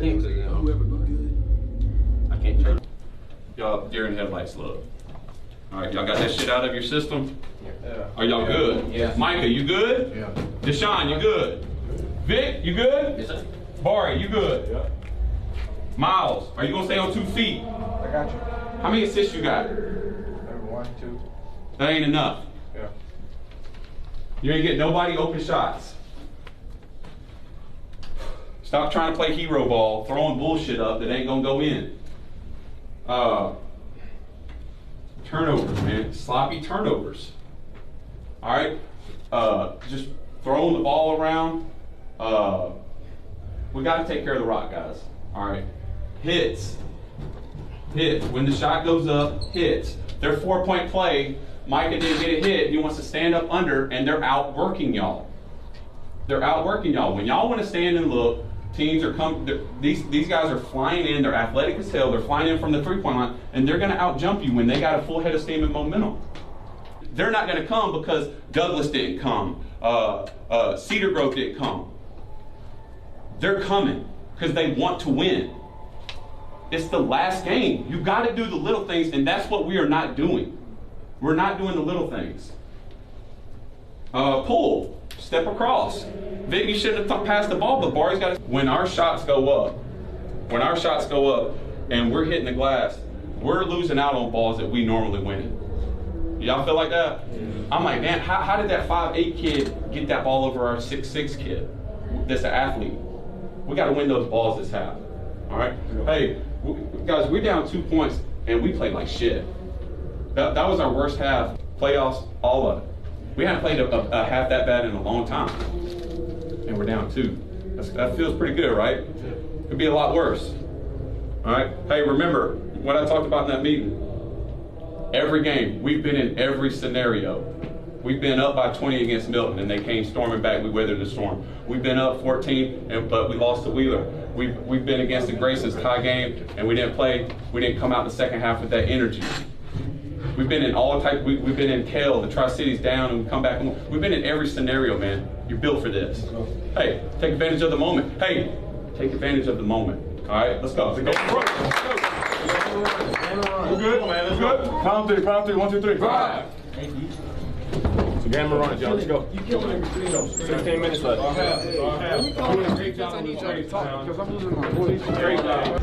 can't take it. I can't turn it. Y'all deer in headlights look. All right, y'all got that shit out of your system? Yeah. Are y'all good? Yeah. Micah, you good? Yeah. Deshaun, you good? Vic, you good? Yes, sir. Barry, you good? Yeah. Miles, are you gonna stay on 2 feet? I got you. How many assists you got? 1, 2. That ain't enough. Yeah. You ain't get nobody open shots. Stop trying to play hero ball, throwing bullshit up that ain't gonna go in. Turnovers, man. Sloppy turnovers. All right? Just throwing the ball around. We got to take care of the rock, guys. All right? Hits. Hits. When the shot goes up, hits. Their 4-point play, Micah didn't get a hit. He wants to stand up under, and they're outworking y'all. They're outworking y'all. When y'all want to stand and look, teams are these guys are flying in. They're athletic as hell. They're flying in from the 3-point line, and they're going to outjump you when they got a full head of steam and momentum. They're not going to come because Douglas didn't come. Cedar Grove didn't come. They're coming because they want to win. It's the last game. You got to do the little things, and that's what we are not doing. We're not doing the little things. Pull. Step across. Vic, you shouldn't have passed the ball, but Barry's got to. When our shots go up, and we're hitting the glass, we're losing out on balls that we normally win. Y'all feel like that? I'm like, man, how did that 5'8" kid get that ball over our 6'6" kid that's an athlete? We got to win those balls this half. All right? Hey, guys, we're down 2 points, and we played like shit. That was our worst half. Playoffs, all of it. We haven't played a half that bad in a long time, and we're down 2. That feels pretty good, right? Could be a lot worse. All right? Hey, remember what I talked about in that meeting. Every game, we've been in every scenario. We've been up by 20 against Milton, and they came storming back. We weathered the storm. We've been up 14, but we lost to Wheeler. We've been against the Graysons tie game, and we didn't play. We didn't come out the second half with that energy. We've been in all type. We've been in Kell, the Tri-Cities down, and we come back. We've been in every scenario, man. You're built for this. Hey, take advantage of the moment. Hey, take advantage of the moment. All right, let's go. We're good, man. Let's go. Count 3. 1, 2, 3. 5. So game of run, y'all. Let's go. 16 minutes left. I need y'all to talk because I'm losing my voice. Great job.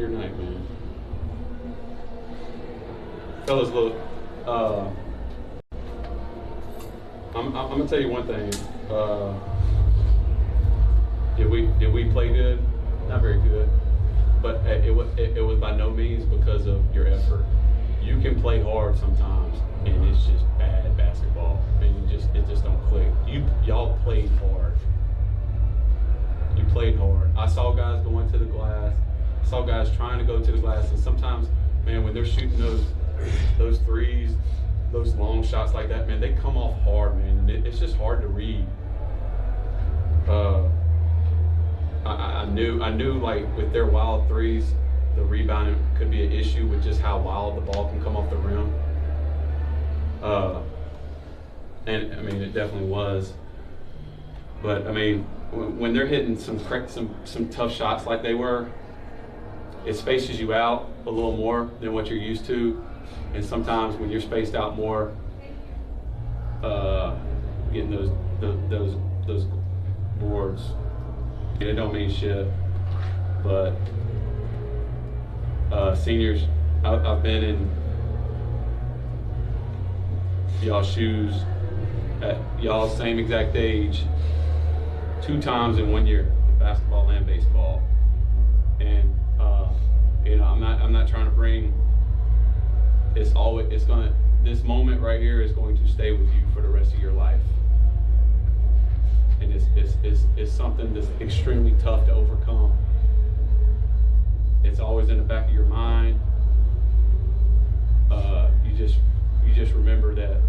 your night, man. Fellas, look, I'm gonna tell you one thing. Did we play good? Not very good, but it was by no means because of your effort. You can play hard sometimes, and it's just bad basketball, and it just don't click. Y'all played hard. You played hard. I saw guys going to the glass. I saw guys trying to go to the glass, and sometimes, man, when they're shooting those threes, those long shots like that, man, they come off hard, man. And it's just hard to read. I knew like with their wild threes, the rebounding could be an issue with just how wild the ball can come off the rim. And I mean, it definitely was. But I mean, when they're hitting some tough shots like they were, it spaces you out a little more than what you're used to. And sometimes when you're spaced out more, getting those boards, it don't mean shit. But seniors, I've been in y'all's shoes at y'all's same exact age 2 times in 1 year, basketball and baseball. And you know, I'm not trying to bring. This moment right here is going to stay with you for the rest of your life. And it's something that's extremely tough to overcome. It's always in the back of your mind. You just remember that.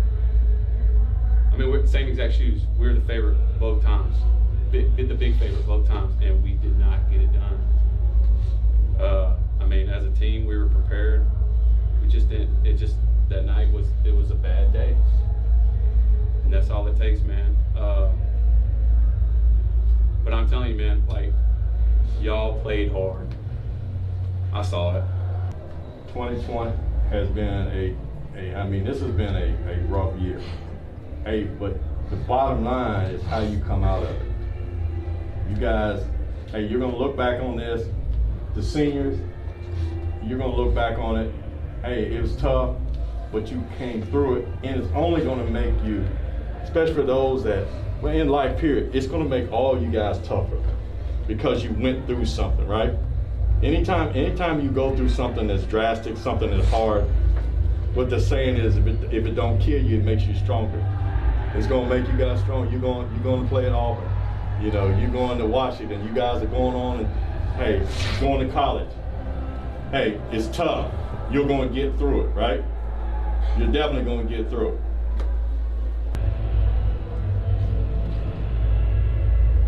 I mean, we're the same exact shoes. We were the favorite both times. The big favorite both times, and we did not get it done. I mean, as a team, we were prepared. We just didn't. That night was a bad day, and that's all it takes, man. But I'm telling you, man, like, y'all played hard. I saw it. 2020 has been this has been a rough year. But the bottom line is how you come out of it. You guys, you're gonna look back on this, the seniors, you're gonna look back on it, it was tough, but you came through it, and it's only gonna make you, especially for those that, in life period, it's gonna make all you guys tougher because you went through something, right? Anytime you go through something that's drastic, something that's hard, what they're saying is if it don't kill you, it makes you stronger. It's gonna make you guys strong. You're going to play at Auburn. You know, you're going to Washington. You guys are going on and going to college. It's tough. You're going to get through it, right? You're definitely going to get through it.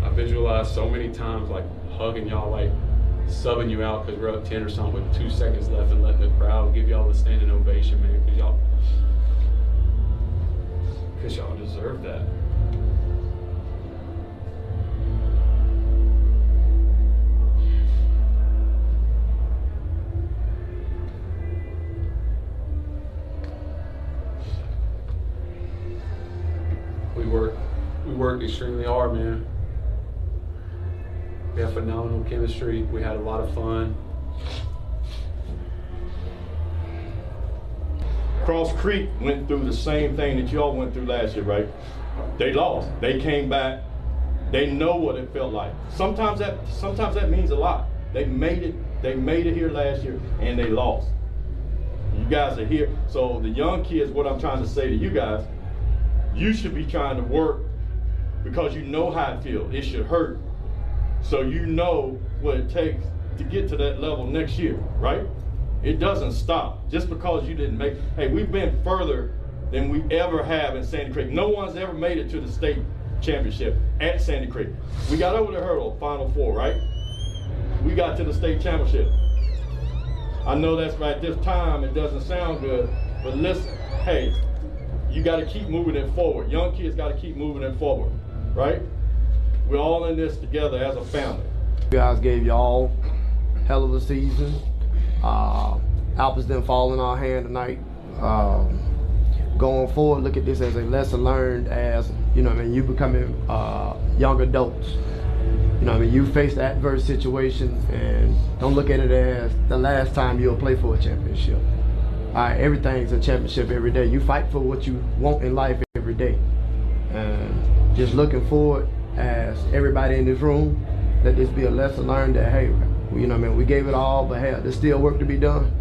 I visualized so many times like hugging y'all, like subbing you out because we're up 10 or something with 2 seconds left and letting the crowd give y'all the standing ovation, man, because y'all deserve that. We worked extremely hard, man. We had phenomenal chemistry. We had a lot of fun. Cross Creek went through the same thing that y'all went through last year, right? They lost. They came back. They know what it felt like. Sometimes that means a lot. They made it here last year and they lost. You guys are here. So the young kids, what I'm trying to say to you guys, you should be trying to work because you know how it feels. It should hurt. So you know what it takes to get to that level next year, right? It doesn't stop just because you didn't make it. We've been further than we ever have in Sandy Creek. No one's ever made it to the state championship at Sandy Creek. We got over the hurdle, Final Four, right? We got to the state championship. I know that's right. This time it doesn't sound good, but listen, you got to keep moving it forward. Young kids got to keep moving it forward, right? We're all in this together as a family. You guys gave y'all hell of a season. Alpers didn't fall in our hand tonight. Going forward, look at this as a lesson learned as, you becoming young adults. You know what I mean? You face the adverse situation and don't look at it as the last time you'll play for a championship. All right, everything's a championship every day. You fight for what you want in life every day. And just looking forward as everybody in this room, let this be a lesson learned that, hey, you know what I mean, we gave it all, but hey, there's still work to be done.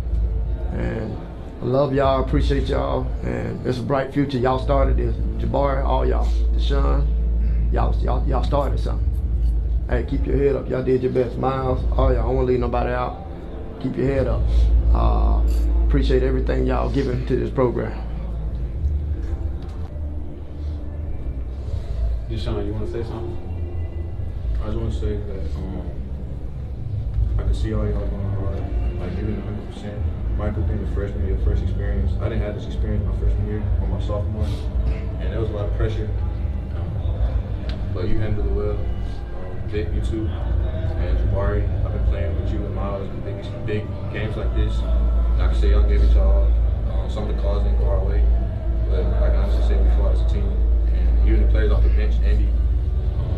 And I love y'all, appreciate y'all, and it's a bright future. Y'all started this. Jabari, all y'all. Deshaun, y'all started something. Hey, keep your head up. Y'all did your best. Miles, all y'all, I don't want to leave nobody out. Keep your head up. Appreciate everything y'all giving to this program. Deshaun, you want to say something? I just want to say that I can see all y'all going hard, like giving 100%. Michael being a freshman, your first experience. I didn't have this experience my freshman year or my sophomore, and there was a lot of pressure. But you handled it well. Vic, you too, and Jabari. I've been playing with you and Miles in big games like this. And I can say y'all gave it y'all. Some of the calls didn't go our way, but I can honestly say we fought as a team. And even the players off the bench, Andy,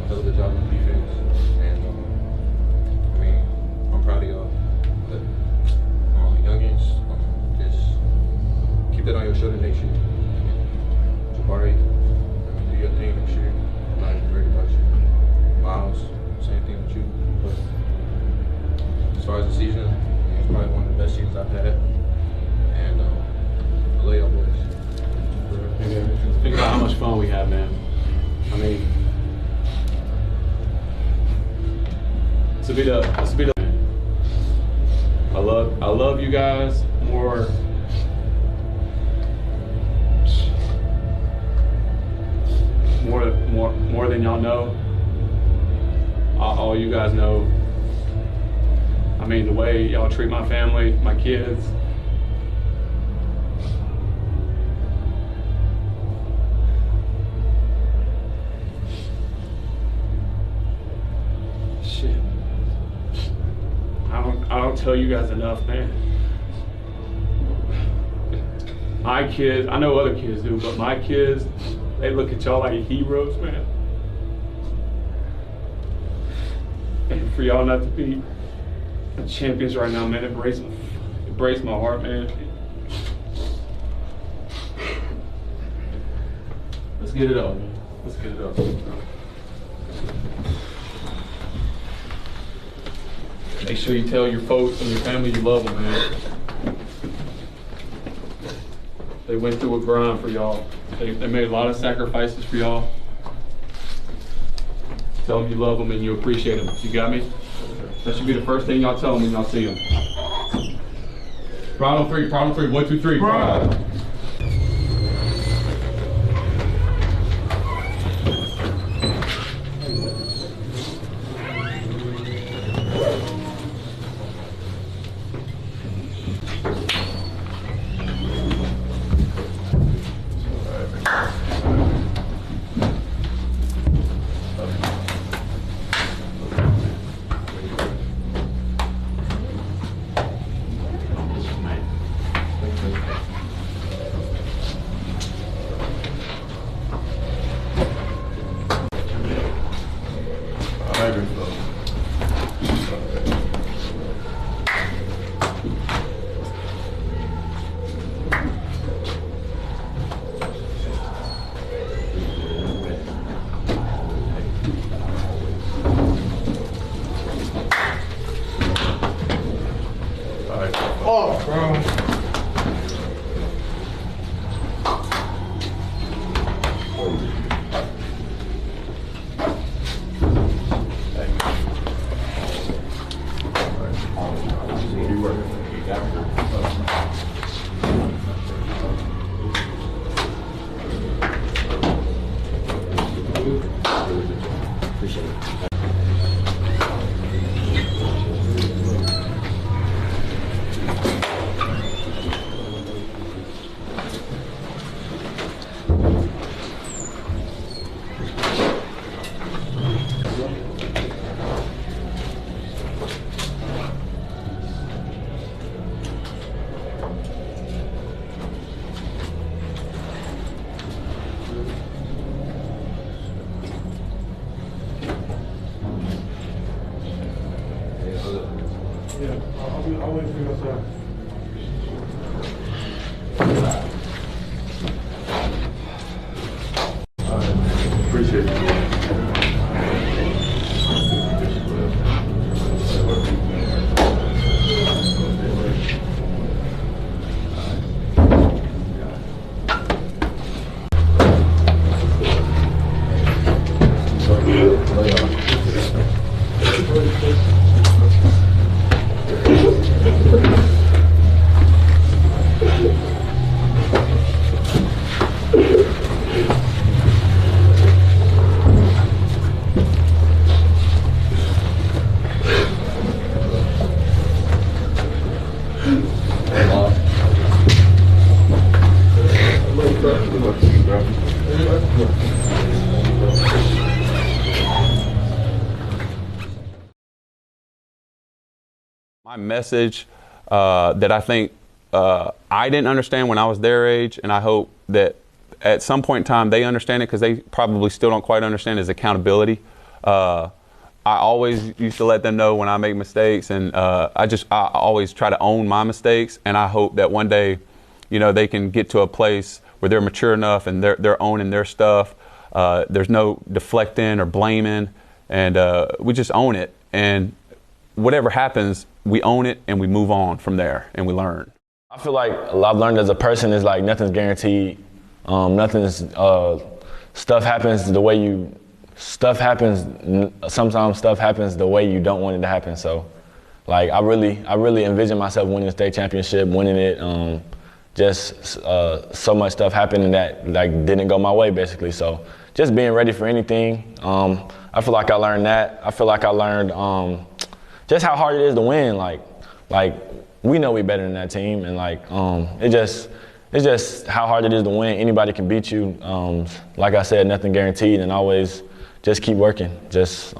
held a good job on defense. And I mean, I'm proud of y'all. But youngins, just keep that on your shoulder next year. Jabari, do your thing next year. I'm not even worried about you. Miles, same thing with you. But as far as the season, it's probably one of the best seasons I've had. And I love y'all boys. Think about how much fun we have, man. I mean, to be the I love you guys more than y'all know. All you guys know. I mean, the way y'all treat my family, my kids. Shit. I don't tell you guys enough, man. My kids, I know other kids do, but my kids, they look at y'all like heroes, man. And for y'all not to be champions right now, man, it breaks my heart, man. Let's get it up, man. Let's get it up. Make sure you tell your folks and your family you love them, man. They went through a grind for y'all. They made a lot of sacrifices for y'all. Tell them you love them and you appreciate them. You got me? That should be the first thing y'all tell them when y'all see them. Pride on three, 1, 2, 3, pride. Appreciate it. My message that I think I didn't understand when I was their age, and I hope that at some point in time they understand it, because they probably still don't quite understand, is accountability. I always used to let them know when I make mistakes, and I always try to own my mistakes, and I hope that one day, they can get to a place where they're mature enough and they're owning their stuff. There's no deflecting or blaming, and we just own it. And whatever happens, we own it and we move on from there and we learn. I feel like I've learned as a person is like nothing's guaranteed. Stuff happens the way you. Sometimes stuff happens the way you don't want it to happen. So, like I really envision myself winning the state championship, winning it. So much stuff happened that like didn't go my way basically. So just being ready for anything. I feel like I learned that. I feel like I learned just how hard it is to win. Like we know we better than that team, and it's just how hard it is to win. Anybody can beat you. Like I said, nothing guaranteed, and always just keep working. Just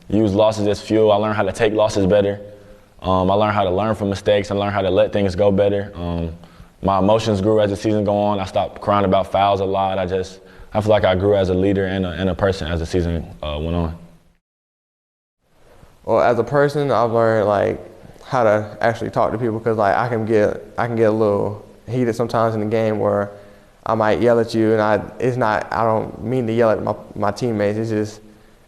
use losses as fuel. I learned how to take losses better. I learned how to learn from mistakes. I learned how to let things go better. My emotions grew as the season go on. I stopped crying about fouls a lot. I feel like I grew as a leader and a person as the season went on. Well, as a person, I've learned how to actually talk to people, because I can get a little heated sometimes in the game where I might yell at you, and I don't mean to yell at my teammates. It's just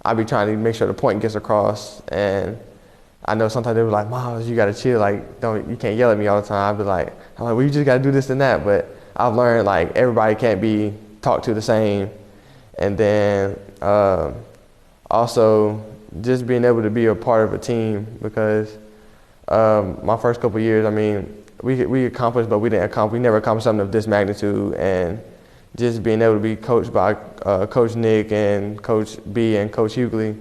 I be trying to make sure the point gets across, and I know sometimes they be like, "Miles, you gotta chill. You can't yell at me all the time." I'm like, well, you just gotta do this and that. But I've learned everybody can't be talked to the same, and then also just being able to be a part of a team, because my first couple of years, we accomplished, but we never accomplished something of this magnitude. And just being able to be coached by Coach Nick and Coach B and Coach Hughley,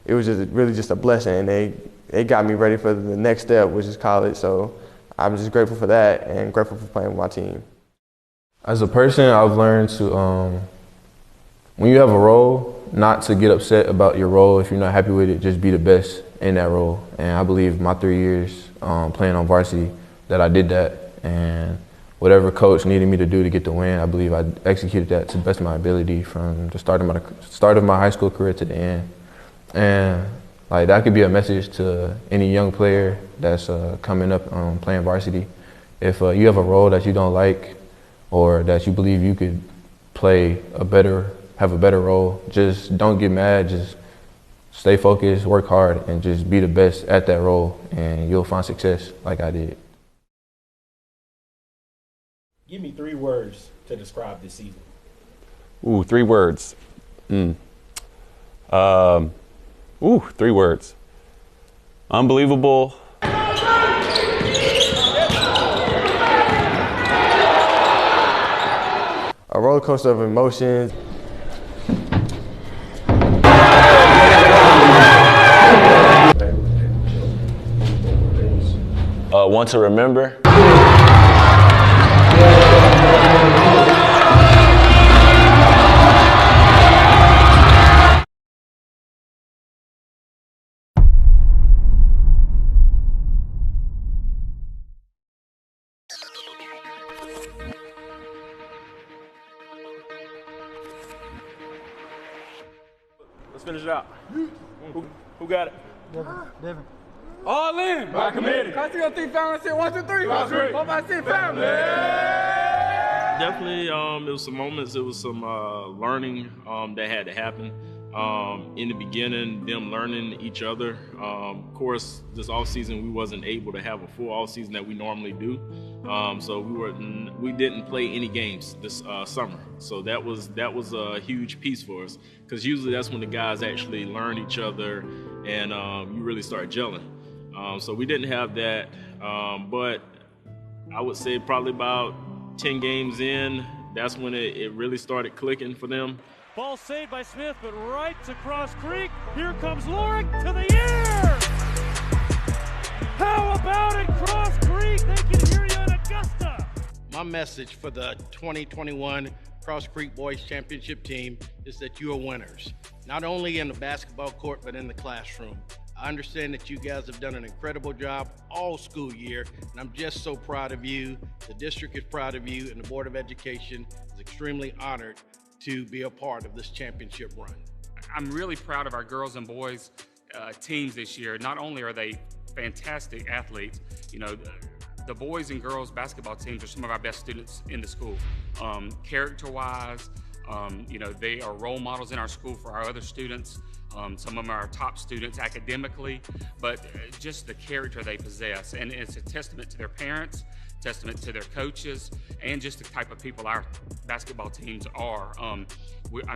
it was really just a blessing. And they got me ready for the next step, which is college. So I'm just grateful for that and grateful for playing with my team. As a person, I've learned to, when you have a role, not to get upset about your role. If you're not happy with it, just be the best in that role. And I believe my 3 years playing on varsity that I did that. And whatever coach needed me to do to get the win, I believe I executed that to the best of my ability from the start of my high school career to the end. And that could be a message to any young player that's coming up playing varsity. If you have a role that you don't like, or that you believe you could have a better role, just don't get mad. Just stay focused, work hard, and just be the best at that role, and you'll find success like I did. Give me 3 words to describe this season. Ooh, 3 words. 3 words. Unbelievable. A roller coaster of emotions. One to remember. Let's finish it out. Who got it? Devin. All in. By committee. Cross Creek 3 family. Say 1, 2, 3. Cross Creek. 4, 5, 6 family. Definitely, it was some moments, it was some learning that had to happen. In the beginning, them learning each other. Of course, this off season we wasn't able to have a full off season that we normally do, so we didn't play any games this summer. So that was a huge piece for us, because usually that's when the guys actually learn each other and you really start gelling. So we didn't have that, but I would say probably about 10 games in, that's when it really started clicking for them. Ball saved by Smith, but right to Cross Creek. Here comes Lorick to the air. How about it, Cross Creek? They can hear you in Augusta. My message for the 2021 Cross Creek Boys Championship team is that you are winners, not only in the basketball court, but in the classroom. I understand that you guys have done an incredible job all school year, and I'm just so proud of you. The district is proud of you, and the Board of Education is extremely honored to be a part of this championship run. I'm really proud of our girls and boys teams this year. Not only are they fantastic athletes, you know, the boys and girls basketball teams are some of our best students in the school. Character-wise, you know, they are role models in our school for our other students. Some of them are our top students academically, but just the character they possess. And it's a testament to their parents, testament to their coaches, and just the type of people our basketball teams are. I'm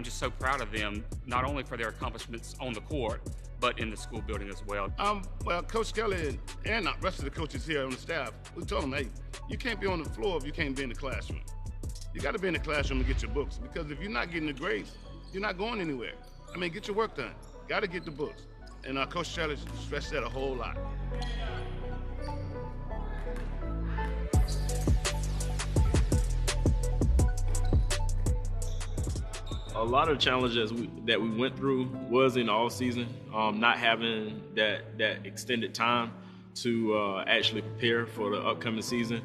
just so proud of them, not only for their accomplishments on the court, but in the school building as well. Well, Coach Kelly and the rest of the coaches here on the staff, we told them, hey, you can't be on the floor if you can't be in the classroom. You got to be in the classroom and get your books, because if you're not getting the grades, you're not going anywhere. I mean, get your work done. Got to get the books. And Coach Kelly stressed that a whole lot. A lot of challenges that we went through was in the off season, not having that extended time to actually prepare for the upcoming season.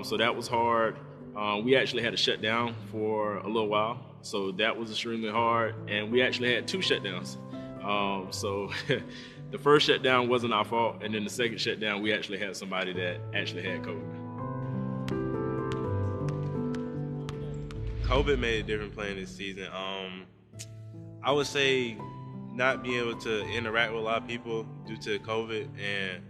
So that was hard. We actually had to shut down for a little while, so that was extremely hard. And we actually had 2 shutdowns. So the first shutdown wasn't our fault, and then the second shutdown, we actually had somebody that actually had COVID. COVID made a difference playing this season. I would say not being able to interact with a lot of people due to COVID, and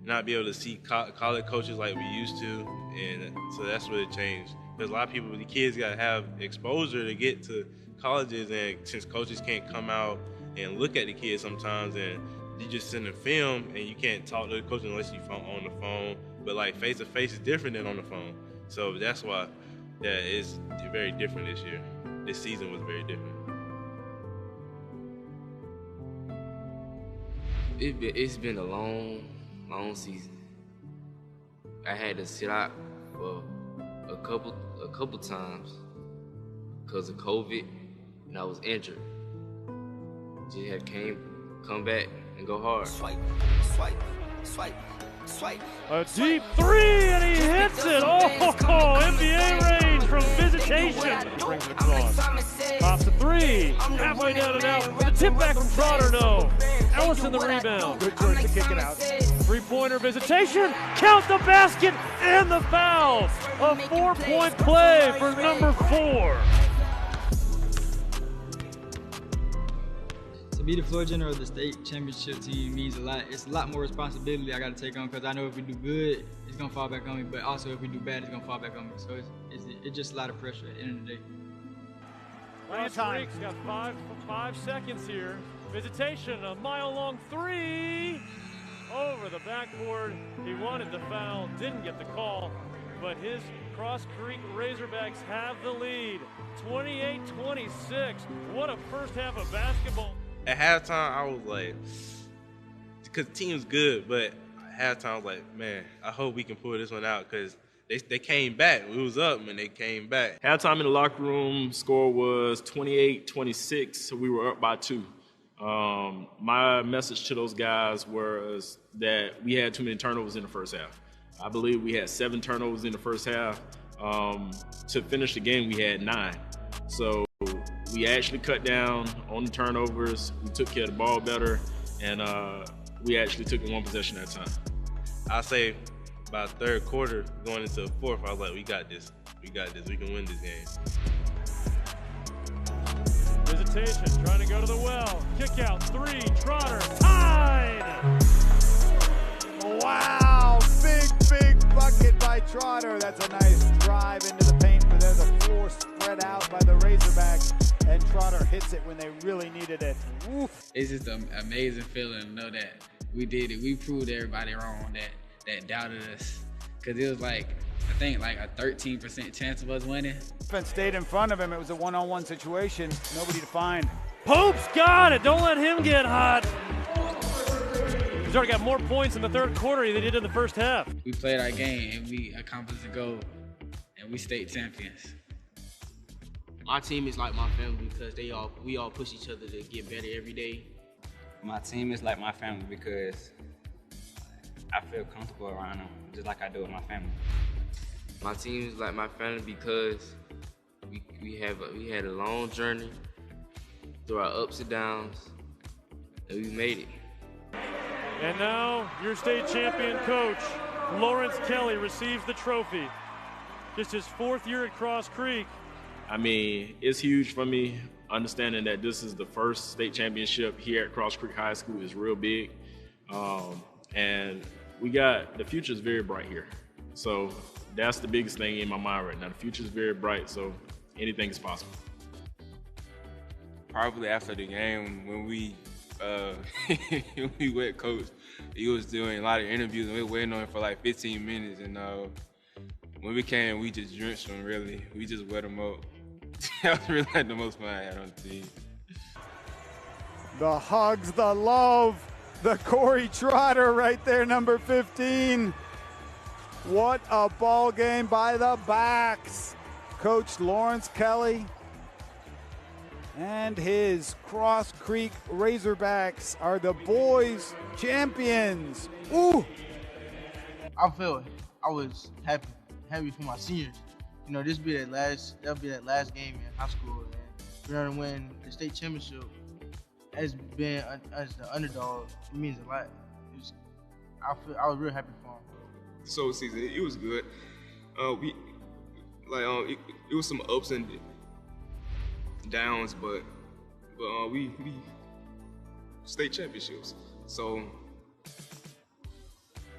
not be able to see college coaches like we used to, and so that's what it changed. Because a lot of people, the kids got to have exposure to get to colleges, and since coaches can't come out and look at the kids sometimes, and you just send a film and you can't talk to the coach unless you're on the phone. But like face to face is different than on the phone. So that's why it's very different this year. This season was very different. It's been a long season. I had to sit out for a couple times because of COVID, and I was injured. Just had to come back and go hard. Swipe, swipe, swipe, swipe. A deep 3, and he hits it. Oh, NBA range from Visitation. Brings it across. Pops a 3, halfway down and out. With a tip back from Trotter, no. Ellison the rebound. Good choice to kick it out. 3-pointer Visitation. Count the basket and the foul. A 4-point play for number 4. To be the floor general of the state championship team means a lot. It's a lot more responsibility I got to take on, because I know if we do good, it's going to fall back on me, but also if we do bad, it's going to fall back on me. So it's just a lot of pressure at the end of the day. Cross Creek's got five seconds here. Visitation, a mile-long 3 over the backboard. He wanted the foul, didn't get the call, but his Cross Creek Razorbacks have the lead. 28-26. What a first half of basketball. At halftime, I was like, because the team's good, but at halftime, I was like, man, I hope we can pull this one out, because they came back. We was up, and they came back. Halftime in the locker room, score was 28-26, so we were up by 2. My message to those guys was that we had too many turnovers in the first half. I believe we had 7 turnovers in the first half. To finish the game, we had 9. So we actually cut down on the turnovers. We took care of the ball better, and we actually took it one possession at a time. I say by third quarter, going into the fourth, I was like, we got this. We got this. We can win this game. Visitation, trying to go to the well. Kick out, 3, Trotter, tied! Wow, big bucket by Trotter. That's a nice drive into the paint, but there's the floor spread out by the Razorbacks, and Trotter hits it when they really needed it. Woof. It's just an amazing feeling to know that we did it. We proved everybody wrong that doubted us. Because it was like, I think like a 13% chance of us winning. Defense stayed in front of him. It was a one-on-one situation. Nobody to find. Pope's got it. Don't let him get hot. He's already got more points in the third quarter than he did in the first half. We played our game and we accomplished the goal, and we state champions. My team is like my family because we all push each other to get better every day. My team is like my family because I feel comfortable around them, just like I do with my family. My team is like my family because we had a long journey through our ups and downs, and we made it. And now your state champion coach, Lawrence Kelly, receives the trophy. Just his 4th year at Cross Creek. I mean, it's huge for me. Understanding that this is the first state championship here at Cross Creek High School is real big. And the future is very bright here. So that's the biggest thing in my mind right now. The future is very bright, so anything is possible. Probably after the game, when we with Coach, he was doing a lot of interviews and we were waiting on him for like 15 minutes. And when we came, we just drenched him, really. We just wet him up. That was really like the most fun I had on the team. The hugs, the love, the Corey Trotter right there, number 15. What a ball game by the backs. Coach Lawrence Kelly and his Cross Creek Razorbacks are the boys champions. Ooh! I was happy for my seniors. You know, that'll be that last game in high school, and for them to win the state championship as the underdog, it means a lot. I was real happy for them. This whole season, it was good. It was some ups and downs, but we state championships. So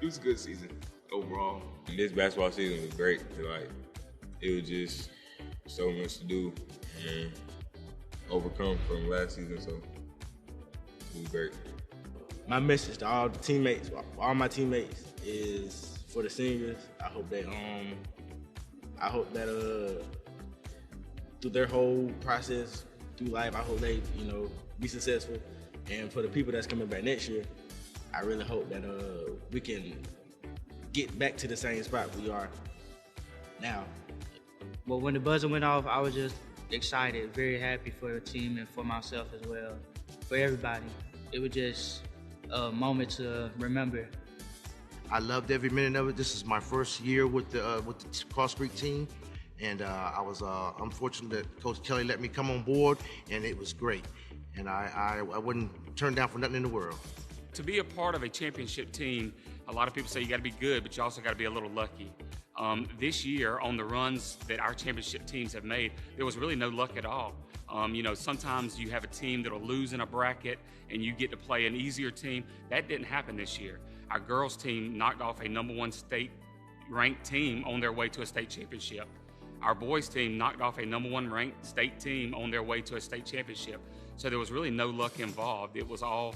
it was a good season overall. This basketball season was great. Like, it was just so much to do and overcome from last season, so it was great. My message to all the teammates, all my teammates, is for the seniors. I hope that through their whole process through life, I hope they, be successful. And for the people that's coming back next year, I really hope that we can get back to the same spot we are now. Well, when the buzzer went off, I was just excited, very happy for the team and for myself as well, for everybody. It was just a moment to remember. I loved every minute of it. This is my first year with the Cross Creek team, and I'm fortunate that Coach Kelly let me come on board, and it was great. And I wouldn't turn down for nothing in the world. To be a part of a championship team, a lot of people say you got to be good, but you also got to be a little lucky. This year, on the runs that our championship teams have made, there was really no luck at all. Sometimes you have a team that'll lose in a bracket and you get to play an easier team. That didn't happen this year. Our girls team knocked off a #1 state ranked team on their way to a state championship. Our boys team knocked off a #1 ranked state team on their way to a state championship. So there was really no luck involved. It was all,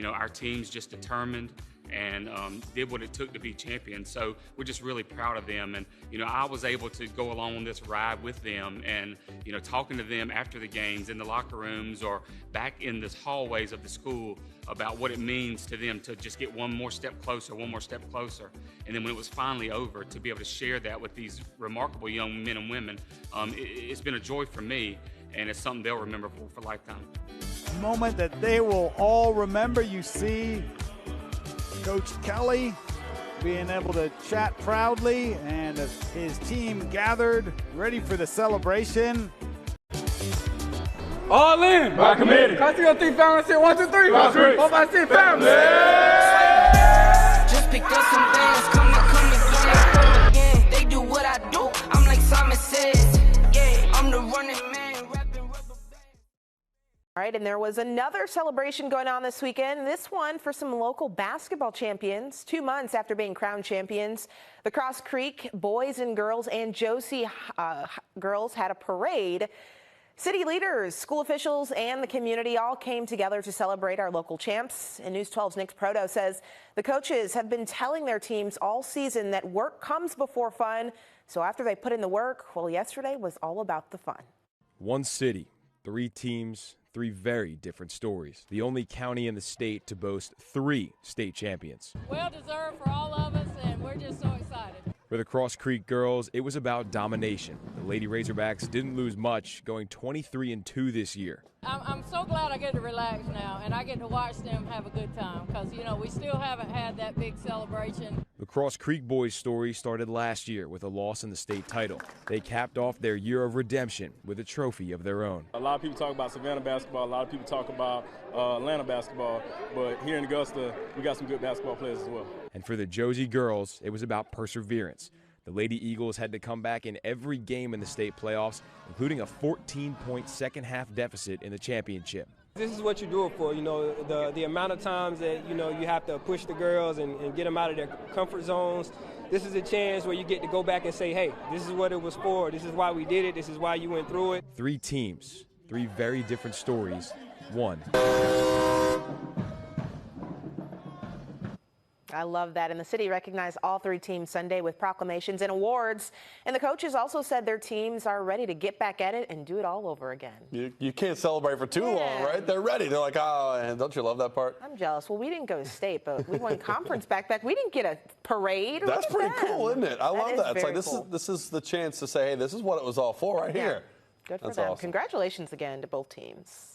our teams just determined and did what it took to be champions. So we're just really proud of them. And, I was able to go along on this ride with them and, talking to them after the games in the locker rooms or back in the hallways of the school about what it means to them to just get one more step closer. And then when it was finally over, to be able to share that with these remarkable young men and women, it's been a joy for me, and it's something they'll remember for a lifetime. Moment that they will all remember. You see Coach Kelly being able to chat proudly, and his team gathered, ready for the celebration. All in. By committee. Cross Creek 3 family. Say 1, 2, 3. Cross Creek. 4, 5, 6 family. picked up some bands, come again. They do what I do, I'm like Simon Says. Yeah, I'm the running man, rapping rubber band. All right, and there was another celebration going on this weekend. This one for some local basketball champions. 2 months after being crowned champions, the Cross Creek boys and girls and Josie girls had a parade. City leaders, school officials, and the community all came together to celebrate our local champs. And News 12's Nick Proto says the coaches have been telling their teams all season that work comes before fun. So after they put in the work, well, yesterday was all about the fun. One city, 3 teams, 3 very different stories. The only county in the state to boast 3 state champions. Well deserved for all of us, and we're just so excited. For the Cross Creek girls, it was about domination. The Lady Razorbacks didn't lose much, going 23-2 this year. I'm so glad I get to relax now, and I get to watch them have a good time, because, you know, we still haven't had that big celebration. The Cross Creek boys' story started last year with a loss in the state title. They capped off their year of redemption with a trophy of their own. A lot of people talk about Savannah basketball, a lot of people talk about Atlanta basketball, but here in Augusta, we got some good basketball players as well. And for the Josie girls, it was about perseverance. The Lady Eagles had to come back in every game in the state playoffs, including a 14-point second-half deficit in the championship. This is what you do it for, you know, the amount of times that, you know, you have to push the girls and get them out of their comfort zones. This is a chance where you get to go back and say, hey, this is what it was for, this is why we did it, this is why you went through it. 3 teams, 3 very different stories, 1. I love that. And the city recognized all 3 teams Sunday with proclamations and awards. And the coaches also said their teams are ready to get back at it and do it all over again. You can't celebrate for too long, right? They're ready. They're like, oh, and don't you love that part? I'm jealous. Well, we didn't go to state, but we won conference back. We didn't get a parade. That's pretty cool, isn't it? I love that. It's like cool. this is the chance to say, hey, this is what it was all for right here. Good for That's them. awesome. Congratulations again to both teams.